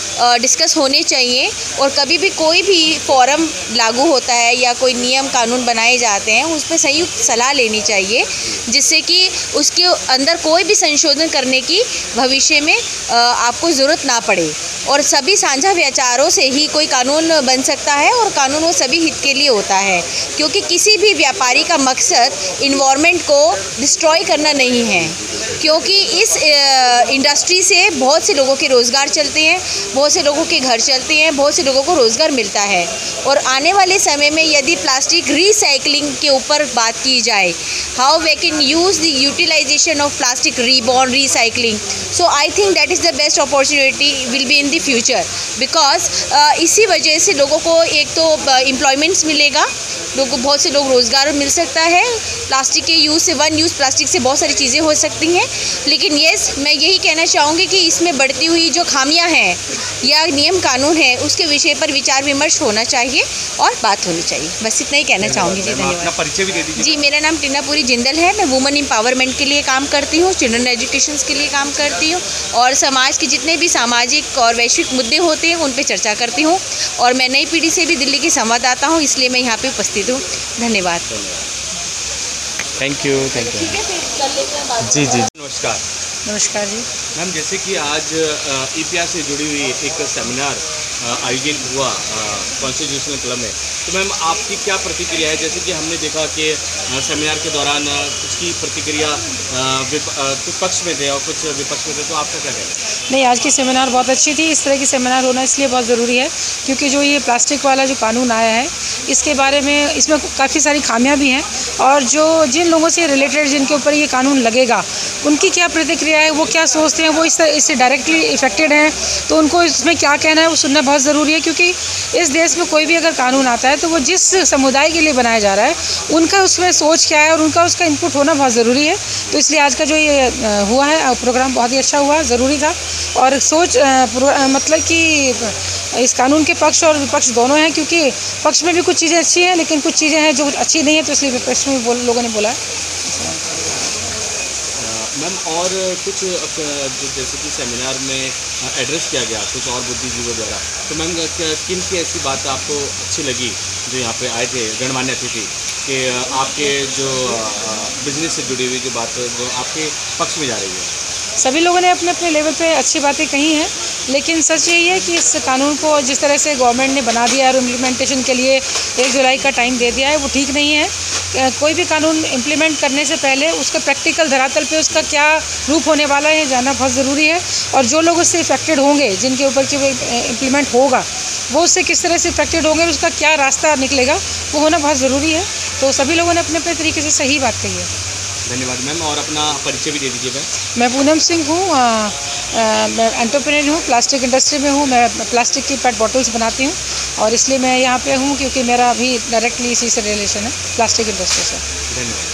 Speaker 12: डिस्कस होने चाहिए। और कभी भी कोई भी फोरम लागू होता है या कोई नियम कानून बनाए जाते हैं, उस पर संयुक्त सलाह लेनी चाहिए, जिससे कि उसके अंदर कोई भी संशोधन करने की भविष्य में आपको ज़रूरत ना पड़े। और सभी साझा विचारों से ही कोई कानून बन सकता है और कानून वो सभी हित के लिए होता है, क्योंकि किसी भी व्यापारी का मकसद इन्वायरमेंट को डिस्ट्रॉय करना नहीं है, क्योंकि इस इंडस्ट्री से बहुत से लोगों के रोज़गार चलते हैं, बहुत से लोगों के घर चलते हैं, बहुत से लोगों को रोज़गार मिलता है। और आने वाले समय में यदि प्लास्टिक रिसाइकलिंग के ऊपर बात की जाए, how we can use the utilization of plastic reborn recycling, so I think that is the best opportunity will be in the future, because इसी वजह से लोगों को एक तो एम्प्लॉयमेंट्स मिलेगा, बहुत से लोग रोज़गार मिल सकता है। प्लास्टिक के यूज़ से, वन यूज़ प्लास्टिक से बहुत सारी चीज़ें हो सकती हैं, लेकिन येस, मैं यही कहना चाहूँगी कि इसमें बढ़ती हुई जो खामियां हैं या नियम कानून है उसके विषय पर विचार विमर्श होना चाहिए और बात होनी चाहिए। बस इतना ही कहना चाहूँगी जी। धन्यवाद।
Speaker 1: अपना परिचय भी दे दीजिए।
Speaker 12: जी, मेरा नाम टीनापुरी जिंदल है। मैं वुमेन एम्पावरमेंट के लिए काम करती हूँ, चिल्ड्रन एजुकेशन के लिए काम करती हूँ और समाज के जितने भी सामाजिक और वैश्विक मुद्दे होते हैं उन पर चर्चा करती हूँ। और मैं नई पीढ़ी से भी दिल्ली की संवाददाता हूँ, इसलिए मैं यहाँ पे उपस्थित हूँ। धन्यवाद।
Speaker 1: Thank you. जी जी, नमस्कार।
Speaker 12: नमस्कार जी।
Speaker 1: मैम, जैसे कि आज EPR से जुड़ी हुई एक सेमिनार आयोजित हुआ कॉन्स्टिट्यूशनल क्लब में, तो मैम आपकी क्या प्रतिक्रिया है? जैसे कि हमने देखा कि सेमिनार के दौरान कुछ की प्रतिक्रिया कुछ पक्ष में थे और कुछ विपक्ष में थे, तो आपका क्या कहना है?
Speaker 13: नहीं, आज की सेमिनार बहुत अच्छी थी। इस तरह की सेमिनार होना इसलिए बहुत ज़रूरी है क्योंकि जो ये प्लास्टिक वाला जो कानून आया है इसके बारे में, इसमें काफ़ी सारी खामियां भी हैं और जो जिन लोगों से रिलेटेड, जिनके ऊपर ये कानून लगेगा, उनकी क्या प्रतिक्रिया है, वो क्या सोचते हैं, वो इससे डायरेक्टली इफेक्टेड हैं, तो उनको इसमें क्या कहना है वो सुनना बहुत ज़रूरी है। क्योंकि इस देश में कोई भी अगर कानून आता है तो वो जिस समुदाय के लिए बनाया जा रहा है उनका उसमें सोच क्या है और उनका उसका इनपुट होना बहुत ज़रूरी है। तो इसलिए आज का जो ये हुआ है प्रोग्राम बहुत ही अच्छा हुआ, ज़रूरी था। और सोच मतलब कि इस कानून के पक्ष और विपक्ष दोनों हैं, क्योंकि पक्ष में भी कुछ चीज़ें अच्छी हैं लेकिन कुछ चीज़ें हैं जो अच्छी नहीं है, तो इसलिए विपक्ष में लोगों ने बोला है।
Speaker 1: मैम, और कुछ जैसे कि सेमिनार में एड्रेस किया गया कुछ और बुद्धिजीवियों द्वारा, तो मैम किन की ऐसी बात आपको अच्छी लगी जो यहाँ पे आए थे गणमान्य अतिथि, कि आपके जो बिजनेस से जुड़ी हुई जो बात जो आपके पक्ष में जा रही है?
Speaker 13: सभी लोगों ने अपने अपने लेवल पे अच्छी बातें कही हैं, लेकिन सच यही है कि इस कानून को जिस तरह से गवर्नमेंट ने बना दिया है और इम्प्लीमेंटेशन के लिए 1 जुलाई का टाइम दे दिया है, वो ठीक नहीं है। कोई भी कानून इम्प्लीमेंट करने से पहले उसका प्रैक्टिकल धरातल पे उसका क्या रूप होने वाला है जानना बहुत ज़रूरी है। और जो लोग उससे इफेक्टेड होंगे, जिनके ऊपर कि वो इम्प्लीमेंट होगा, वो उससे किस तरह से इफेक्टेड होंगे, उसका क्या रास्ता निकलेगा, वो होना बहुत ज़रूरी है। तो सभी लोगों ने अपने अपने तरीके से सही बात कही है।
Speaker 1: धन्यवाद मैम, और अपना परिचय भी दे दीजिए।
Speaker 13: मैं पूनम सिंह हूँ, मैं एंटरप्रेन्योर हूँ, प्लास्टिक इंडस्ट्री में हूँ। मैं प्लास्टिक की पेट बॉटल्स बनाती हूँ और इसलिए मैं यहाँ पे हूँ क्योंकि मेरा अभी डायरेक्टली इसी से रिलेशन है, प्लास्टिक इंडस्ट्री से।
Speaker 1: धन्यवाद।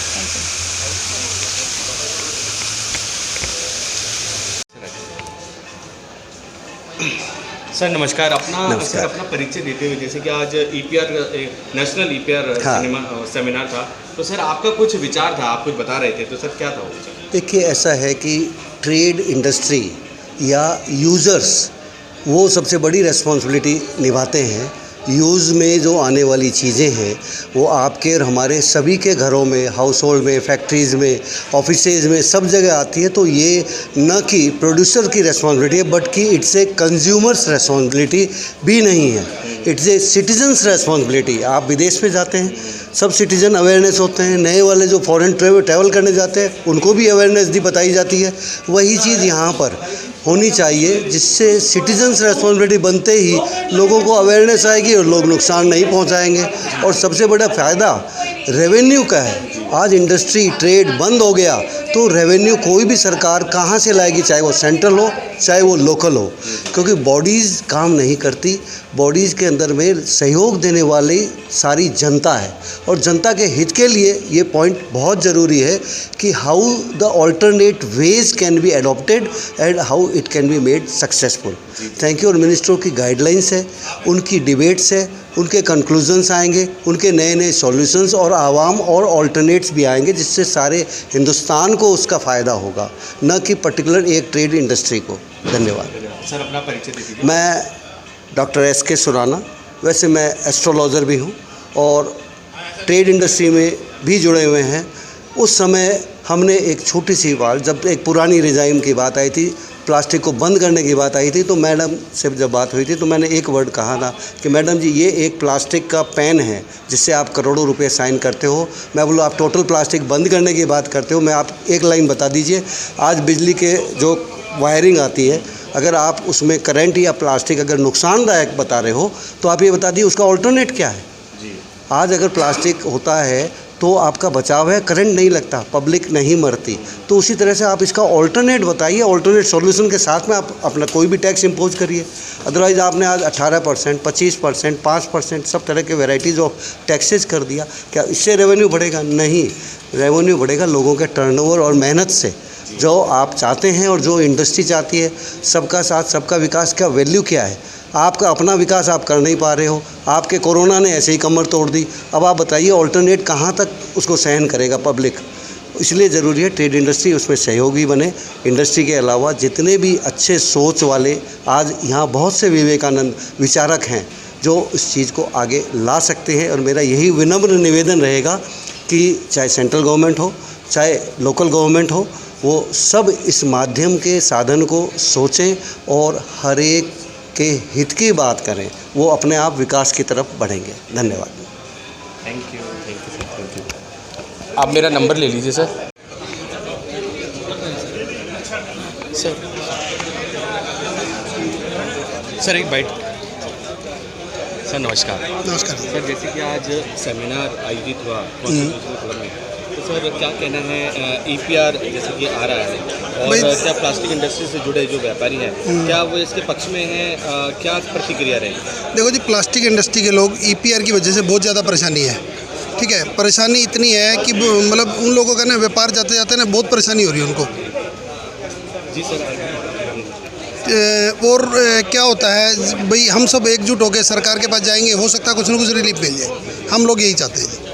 Speaker 1: सर नमस्कार। अपना परिचय देते हुए, जैसे कि आज EPR नेशनल EPR सेमिनार था, तो सर आपका कुछ विचार था, आप कुछ बता रहे थे, तो सर क्या था वो?
Speaker 14: देखिए, ऐसा है कि ट्रेड इंडस्ट्री या यूज़र्स वो सबसे बड़ी रिस्पॉन्सिबिलिटी निभाते हैं। यूज़ में जो आने वाली चीज़ें हैं वो आपके और हमारे सभी के घरों में, हाउस होल्ड में, फैक्ट्रीज़ में, ऑफिसेज में, सब जगह आती है। तो ये न कि प्रोड्यूसर की रिस्पॉन्सिबिलिटी है, बट कि इट्स ए कंज्यूमर्स रिस्पॉन्सिबिलिटी भी नहीं है, इट्स ए सिटीजन्स रिस्पॉन्सिबिलिटी। आप विदेश में जाते हैं, सब सिटीजन अवेयरनेस होते हैं, नए वाले जो फॉरेन ट्रैवल करने जाते हैं उनको भी अवेयरनेस बताई जाती है। वही चीज़ यहाँ पर होनी चाहिए, जिससे सिटीजन्स रिस्पॉन्सिबिलिटी बनते ही लोगों को अवेयरनेस आएगी और लोग नुकसान नहीं पहुँचाएंगे। और सबसे बड़ा फ़ायदा रेवेन्यू का है। आज इंडस्ट्री ट्रेड बंद हो गया तो रेवेन्यू कोई भी सरकार कहाँ से लाएगी, चाहे वो सेंट्रल हो चाहे वो लोकल हो, क्योंकि बॉडीज़ काम नहीं करती। बॉडीज़ के अंदर में सहयोग देने वाली सारी जनता है और जनता के हित के लिए ये पॉइंट बहुत ज़रूरी है कि how the alternate veg can be adopted and how it can be made successful. Thank you. और मिनिस्टरों की गाइडलाइंस है, उनकी डिबेट्स है, उनके कंक्लूजन्स आएंगे, उनके नए नए सॉल्यूशंस और आवाम और ऑल्टरनेट्स भी आएंगे, जिससे सारे हिंदुस्तान को उसका फ़ायदा होगा, न कि पर्टिकुलर एक ट्रेड इंडस्ट्री को। धन्यवाद।
Speaker 1: सर अपना परिचय दीजिए।
Speaker 14: मैं डॉक्टर SK सुराना, वैसे मैं एस्ट्रोलॉजर भी हूँ और ट्रेड इंडस्ट्री में भी जुड़े हुए हैं। उस समय हमने एक छोटी सी बात, जब एक पुरानी रिजाइम की बात आई थी प्लास्टिक को बंद करने की बात आई थी तो मैडम से जब बात हुई थी तो मैंने एक वर्ड कहा था कि मैडम जी ये एक प्लास्टिक का पेन है जिससे आप करोड़ों रुपए साइन करते हो। मैं बोलूँ आप टोटल प्लास्टिक बंद करने की बात करते हो, मैं आप एक लाइन बता दीजिए। आज बिजली के जो वायरिंग आती है, अगर आप उसमें करंट या प्लास्टिक अगर नुकसानदायक बता रहे हो तो आप ये बता दीजिए उसका ऑल्टरनेट क्या है। आज अगर प्लास्टिक होता है तो आपका बचाव है, करंट नहीं लगता, पब्लिक नहीं मरती। तो उसी तरह से आप इसका ऑल्टरनेट बताइए, ऑल्टरनेट सॉल्यूशन के साथ में आप अपना कोई भी टैक्स इम्पोज करिए। अदरवाइज़ आपने आज 18%, 25%, 5% सब तरह के वेराइटीज़ ऑफ टैक्सेस कर दिया, क्या इससे रेवेन्यू बढ़ेगा? नहीं, रेवेन्यू बढ़ेगा लोगों के टर्नओवर और मेहनत से। जो आप चाहते हैं और जो इंडस्ट्री चाहती है, सबका साथ सबका विकास का वैल्यू क्या है? आपका अपना विकास आप कर नहीं पा रहे हो, आपके कोरोना ने ऐसे ही कमर तोड़ दी। अब आप बताइए ऑल्टरनेट कहाँ तक उसको सहन करेगा पब्लिक? इसलिए ज़रूरी है ट्रेड इंडस्ट्री उसमें सहयोगी बने। इंडस्ट्री के अलावा जितने भी अच्छे सोच वाले आज यहाँ बहुत से विवेकानंद विचारक हैं जो इस चीज़ को आगे ला सकते हैं। और मेरा यही विनम्र निवेदन रहेगा कि चाहे सेंट्रल गवर्नमेंट हो चाहे लोकल गवर्नमेंट हो, वो सब इस माध्यम के साधन को सोचें और हर एक के हित की बात करें, वो अपने आप विकास की तरफ बढ़ेंगे। धन्यवाद।
Speaker 1: Thank you sir, thank you. आप मेरा नंबर ले लीजिए सर। सर एक बाइट। सर नमस्कार।
Speaker 5: नमस्कार
Speaker 1: सर, जैसे कि आज सेमिनार आयोजित हुआ क्लब में, तो सर क्या कहना है EPR जैसे कि आ रहा है और क्या प्लास्टिक इंडस्ट्री से जुड़े जो व्यापारी हैं क्या वो इसके पक्ष में हैं? क्या प्रतिक्रिया रहेगी?
Speaker 5: देखो जी, प्लास्टिक इंडस्ट्री के लोग EPR की वजह से बहुत ज़्यादा परेशानी है। ठीक है, परेशानी इतनी है कि मतलब उन लोगों का ना व्यापार जाते जाते ना बहुत परेशानी हो रही है उनको।
Speaker 1: जी सर।
Speaker 5: और क्या होता है भाई, हम सब एकजुट होकर सरकार के पास जाएंगे, हो सकता है कुछ ना कुछ रिलीफ मिल जाए। हम लोग यही चाहते हैं।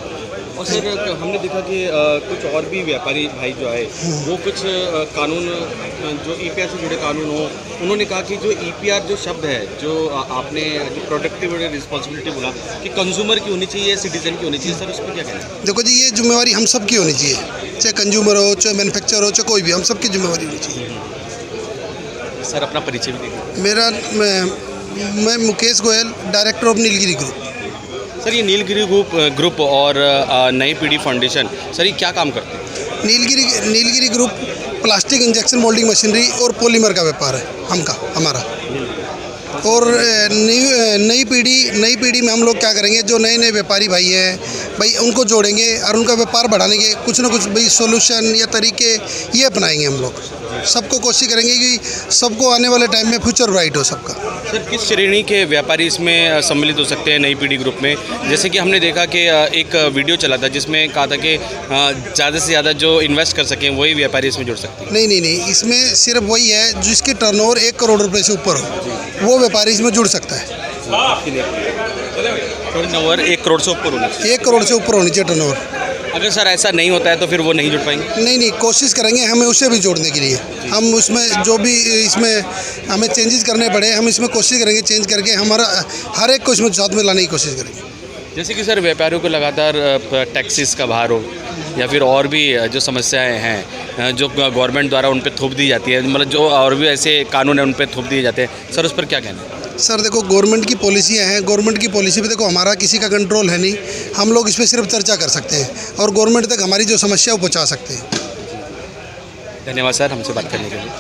Speaker 1: और सर हमने देखा कि कुछ और भी व्यापारी भाई जो आए वो कुछ कानून जो EPR से जुड़े कानून हो, उन्होंने कहा कि जो EPR जो शब्द है, जो आपने जो प्रोडक्टिव रिस्पॉन्सिबिलिटी बोला कि कंज्यूमर की होनी चाहिए, सिटीजन की होनी चाहिए, सर उस पर क्या कहना है?
Speaker 5: देखो जी, ये जिम्मेवारी हम सब की होनी चाहिए, चाहे कंज्यूमर हो, चाहे मैन्युफैक्चर हो, चाहे कोई भी, हम सब की जिम्मेवारी होनी चाहिए।
Speaker 1: सर अपना परिचय भी देखिए।
Speaker 5: मेरा मैं Mukesh Goyal, director of Nilgiri group.
Speaker 1: Sir ये नीलगिरी ग्रुप और नई पीढ़ी फाउंडेशन, सर ये क्या काम करते हैं?
Speaker 5: Nilgiri group plastic injection moulding machinery और पॉलीमर का व्यापार है हमारा। और नई पीढ़ी में हम लोग क्या करेंगे, जो नए नए व्यापारी भाई हैं भाई, उनको जोड़ेंगे और उनका व्यापार बढ़ाने के कुछ ना कुछ भाई सॉल्यूशन या तरीके ये अपनाएंगे। हम लोग सबको कोशिश करेंगे कि सबको आने वाले टाइम में फ्यूचर ब्राइट हो सबका।
Speaker 1: सर किस श्रेणी के व्यापारी इसमें सम्मिलित हो सकते हैं नई पीढ़ी ग्रुप में? जैसे कि हमने देखा कि एक वीडियो चला था जिसमें कहा था कि ज़्यादा से ज़्यादा जो इन्वेस्ट कर सकें वही व्यापारी इसमें जुड़ सकते हैं।
Speaker 5: नहीं, इसमें सिर्फ वही है जिसकी टर्नओवर 1 करोड़ रुपये से ऊपर हो, वो व्यापारी इसमें जुड़ सकता है।
Speaker 1: टर्नओवर 1 करोड़ से ऊपर होना चाहिए।
Speaker 5: 1 करोड़ से ऊपर होनी चाहिए टर्नओवर।
Speaker 1: अगर सर ऐसा नहीं होता है तो फिर वो नहीं जुड़ पाएंगे?
Speaker 5: नहीं, कोशिश करेंगे हमें उसे भी जोड़ने के लिए। हम उसमें जो भी इसमें हमें चेंजेस करने पड़े, हम इसमें कोशिश करेंगे चेंज करके हमारा हर एक को इसमें साथ में लाने की कोशिश करेंगे।
Speaker 1: जैसे कि सर व्यापारियों को लगातार टैक्सेस का भार हो या फिर और भी जो समस्याएं हैं जो गवर्नमेंट द्वारा उन पर थोप दी जाती है, मतलब जो और भी ऐसे कानून हैं उन पर थोप दिए जाते हैं, सर उस पर क्या कहना है?
Speaker 5: सर देखो, गवर्नमेंट की पॉलिसियाँ हैं, गवर्नमेंट की पॉलिसी पे देखो हमारा किसी का कंट्रोल है नहीं। हम लोग इस पर सिर्फ चर्चा कर सकते हैं और गवर्नमेंट तक हमारी जो समस्या वो पहुँचा सकते हैं।
Speaker 1: धन्यवाद सर हमसे बात करने के लिए।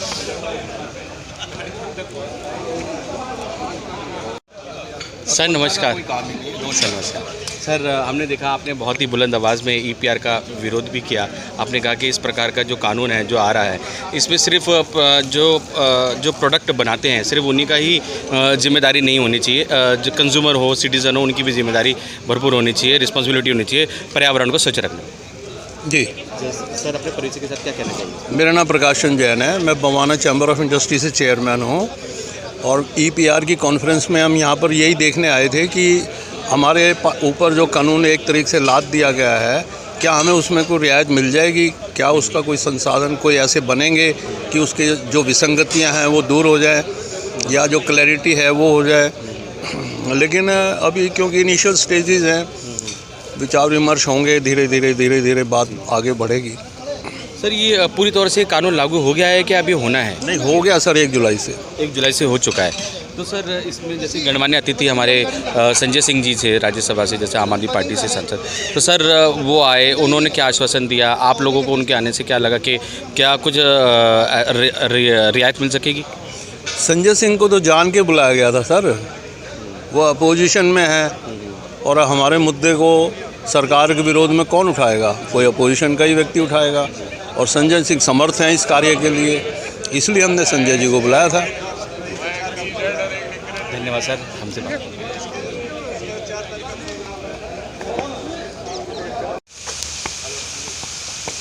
Speaker 1: सर नमस्कार। सर नमस्कार। सर हमने देखा आपने बहुत ही बुलंद आवाज़ में EPR का विरोध भी किया। आपने कहा कि इस प्रकार का जो कानून है जो आ रहा है, इसमें सिर्फ जो प्रोडक्ट बनाते हैं सिर्फ उन्हीं का ही जिम्मेदारी नहीं होनी चाहिए, जो कंज्यूमर हो, सिटीज़न हो, उनकी भी जिम्मेदारी भरपूर होनी चाहिए, रिस्पॉन्सिबिलिटी होनी चाहिए पर्यावरण को स्वच्छ रखना।
Speaker 15: जी
Speaker 1: सर अपने परिचय के साथ क्या कहना चाहिए?
Speaker 15: मेरा नाम प्रकाशन जैन है, मैं बवाना चैम्बर ऑफ इंडस्ट्री से चेयरमैन हूँ। और EPR की कॉन्फ्रेंस में हम यहाँ पर यही देखने आए थे कि हमारे ऊपर जो कानून एक तरीके से लाद दिया गया है, क्या हमें उसमें कोई रियायत मिल जाएगी? क्या उसका कोई संसाधन कोई ऐसे बनेंगे कि उसके जो विसंगतियाँ हैं वो दूर हो जाए या जो क्लैरिटी है वो हो जाए? लेकिन अभी क्योंकि इनिशियल स्टेजेस हैं, विचार विमर्श होंगे, धीरे धीरे बात आगे बढ़ेगी।
Speaker 1: सर ये पूरी तौर से कानून लागू हो गया है कि अभी होना है?
Speaker 15: नहीं, हो गया सर 1 जुलाई से।
Speaker 1: 1 जुलाई से हो चुका है। तो सर इसमें जैसे गणमान्य अतिथि हमारे संजय सिंह जी थे राज्यसभा से, जैसे आम आदमी पार्टी से सांसद, तो सर वो आए, उन्होंने क्या आश्वासन दिया आप लोगों को? उनके आने से क्या लगा कि क्या कुछ रियायत मिल सकेगी?
Speaker 15: संजय सिंह को तो जान के बुलाया गया था सर, वो अपोजिशन में है और हमारे मुद्दे को सरकार के विरोध में कौन उठाएगा? कोई अपोजिशन का ही व्यक्ति उठाएगा और संजय सिंह समर्थ हैं इस कार्य के लिए, इसलिए हमने संजय जी को बुलाया था।
Speaker 1: धन्यवाद सर, हमसे बात।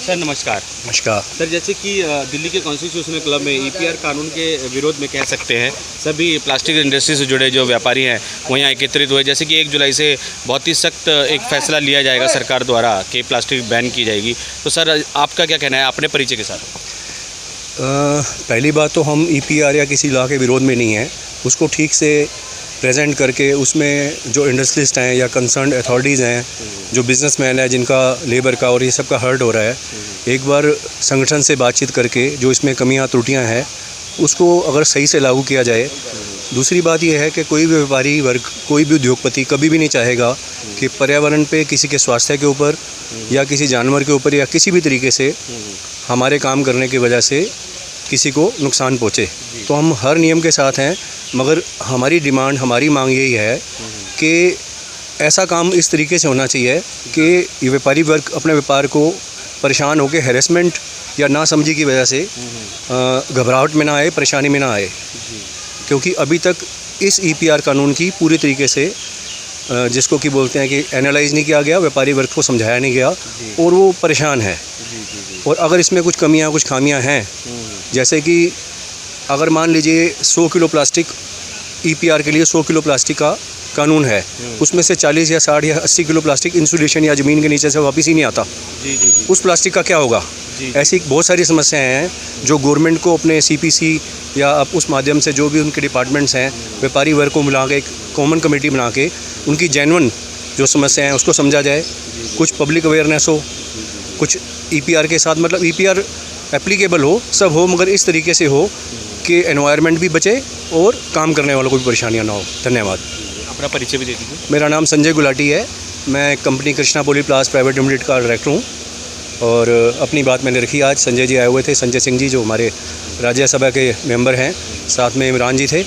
Speaker 1: सर नमस्कार।
Speaker 14: नमस्कार
Speaker 1: सर, जैसे कि दिल्ली के कॉन्स्टिट्यूशनल क्लब में ईपीआर कानून के विरोध में कह सकते हैं सभी प्लास्टिक इंडस्ट्री से जुड़े जो व्यापारी हैं वो यहाँ एकत्रित हुए। जैसे कि 1 जुलाई से बहुत ही सख्त एक फैसला लिया जाएगा सरकार द्वारा कि प्लास्टिक बैन की जाएगी, तो सर आपका क्या कहना है अपने परिचय के साथ?
Speaker 14: पहली बात तो हम ईपीआर या किसी लॉ के विरोध में नहीं हैं, उसको ठीक से प्रेजेंट करके उसमें जो इंडस्ट्रिस्ट हैं या कंसर्न अथॉरिटीज़ हैं, जो बिजनेसमैन है जिनका लेबर का और ये सब का हर्ट हो रहा है, एक बार संगठन से बातचीत करके जो इसमें कमियां त्रुटियां हैं उसको अगर सही से लागू किया जाए। दूसरी बात यह है कि कोई भी व्यापारी वर्ग, कोई भी उद्योगपति कभी भी नहीं चाहेगा कि पर्यावरण पे, किसी के स्वास्थ्य के ऊपर या किसी जानवर के ऊपर या किसी भी तरीके से हमारे काम करने की वजह से किसी को नुकसान पहुँचे। तो हम हर नियम के साथ हैं, मगर हमारी डिमांड, हमारी मांग यही है कि ऐसा काम इस तरीके से होना चाहिए कि ये व्यापारी वर्ग अपने व्यापार को परेशान होकर हैरेसमेंट या नासमझी की वजह से घबराहट में ना आए, परेशानी में ना आए, क्योंकि अभी तक इस ईपीआर कानून की पूरी तरीके से जिसको कि बोलते हैं कि एनालाइज नहीं किया गया, व्यापारी वर्ग को समझाया नहीं गया और वो परेशान है। और अगर इसमें कुछ कमियां, कुछ खामियां हैं, जैसे कि अगर मान लीजिए 100 किलो प्लास्टिक, ईपीआर के लिए 100 किलो प्लास्टिक का कानून है, उसमें से 40 या 60 या 80 किलो प्लास्टिक इंसुलेशन या ज़मीन के नीचे से वापस ही नहीं आता, उस प्लास्टिक का क्या होगा? ऐसी बहुत सारी समस्याएं हैं जो गवर्नमेंट को अपने सीपीसी या उस माध्यम से जो भी उनके डिपार्टमेंट्स हैं, व्यापारी वर्ग को मिला के एक कॉमन कमेटी बना के उनकी जेन्युइन जो समस्याएं हैं उसको समझा जाए, कुछ पब्लिक अवेयरनेस हो, कुछ ईपीआर के साथ मतलब ईपीआर एप्लीकेबल हो, सब हो, मगर इस तरीके से हो कि एनवायरनमेंट भी बचे और काम करने वालों को भी परेशानियां ना हो। धन्यवाद।
Speaker 1: अपना परिचय भी दे दीजिए।
Speaker 14: मेरा नाम संजय गुलाटी है, मैं company Krishna Polyplast private limited का डायरेक्टर हूँ और अपनी बात मैंने रखी। आज संजय जी आए हुए थे, संजय सिंह जी जो हमारे राज्यसभा के मेंबर हैं, साथ में इमरान जी थे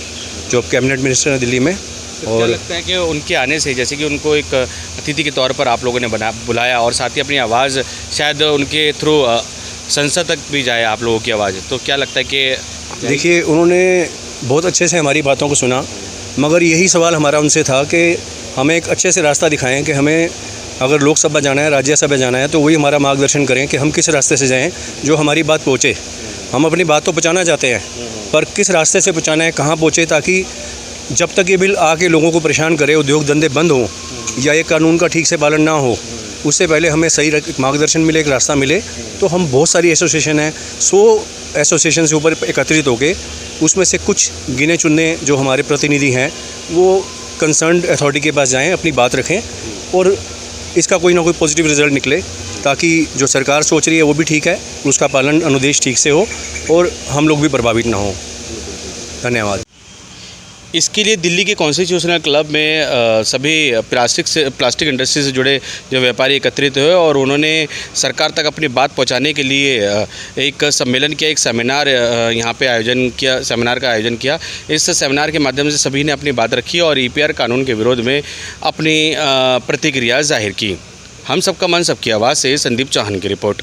Speaker 14: जो कैबिनेट मिनिस्टर हैं दिल्ली में।
Speaker 1: और क्या लगता है कि उनके आने से, जैसे कि उनको एक अतिथि के तौर पर आप लोगों ने बुलाया और साथ ही अपनी आवाज़ शायद उनके थ्रू संसद तक भी जाए आप लोगों की आवाज़, तो क्या लगता है कि
Speaker 14: देखिए उन्होंने बहुत अच्छे से हमारी बातों को सुना, मगर यही सवाल हमारा उनसे था कि हमें एक अच्छे से रास्ता दिखाएं कि हमें अगर लोकसभा जाना है, राज्यसभा जाना है, तो वही हमारा मार्गदर्शन करें कि हम किस रास्ते से जाएं जो हमारी बात पहुँचे। हम अपनी बात तो पहुँचाना चाहते हैं, पर किस रास्ते से पहुँचाना है, कहाँ पहुँचे, ताकि जब तक ये बिल आके लोगों को परेशान करे, उद्योग धंधे बंद हों या ये कानून का ठीक से पालन ना हो, उससे पहले हमें सही मार्गदर्शन मिले, एक रास्ता मिले। तो हम बहुत सारी एसोसिएशन हैं, 100 एसोसिएशन से ऊपर एकत्रित होके उसमें से कुछ गिने चुने जो हमारे प्रतिनिधि हैं वो कंसर्न्ड अथॉरिटी के पास जाएं, अपनी बात रखें और इसका कोई ना कोई पॉजिटिव रिजल्ट निकले, ताकि जो सरकार सोच रही है वो भी ठीक है, उसका पालन अनुदेश ठीक से हो और हम लोग भी प्रभावित ना हों। धन्यवाद।
Speaker 1: इसके लिए दिल्ली के कॉन्स्टिट्यूशनल क्लब में सभी प्लास्टिक इंडस्ट्री से जुड़े जो व्यापारी एकत्रित हुए और उन्होंने सरकार तक अपनी बात पहुंचाने के लिए एक सम्मेलन किया, एक सेमिनार यहाँ पे आयोजन किया, सेमिनार का आयोजन किया। इस सेमिनार के माध्यम से सभी ने अपनी बात रखी और ईपीआर कानून के विरोध में अपनी प्रतिक्रिया जाहिर की। हम सबका मन, सबकी आवाज़ से संदीप चौहान की रिपोर्ट।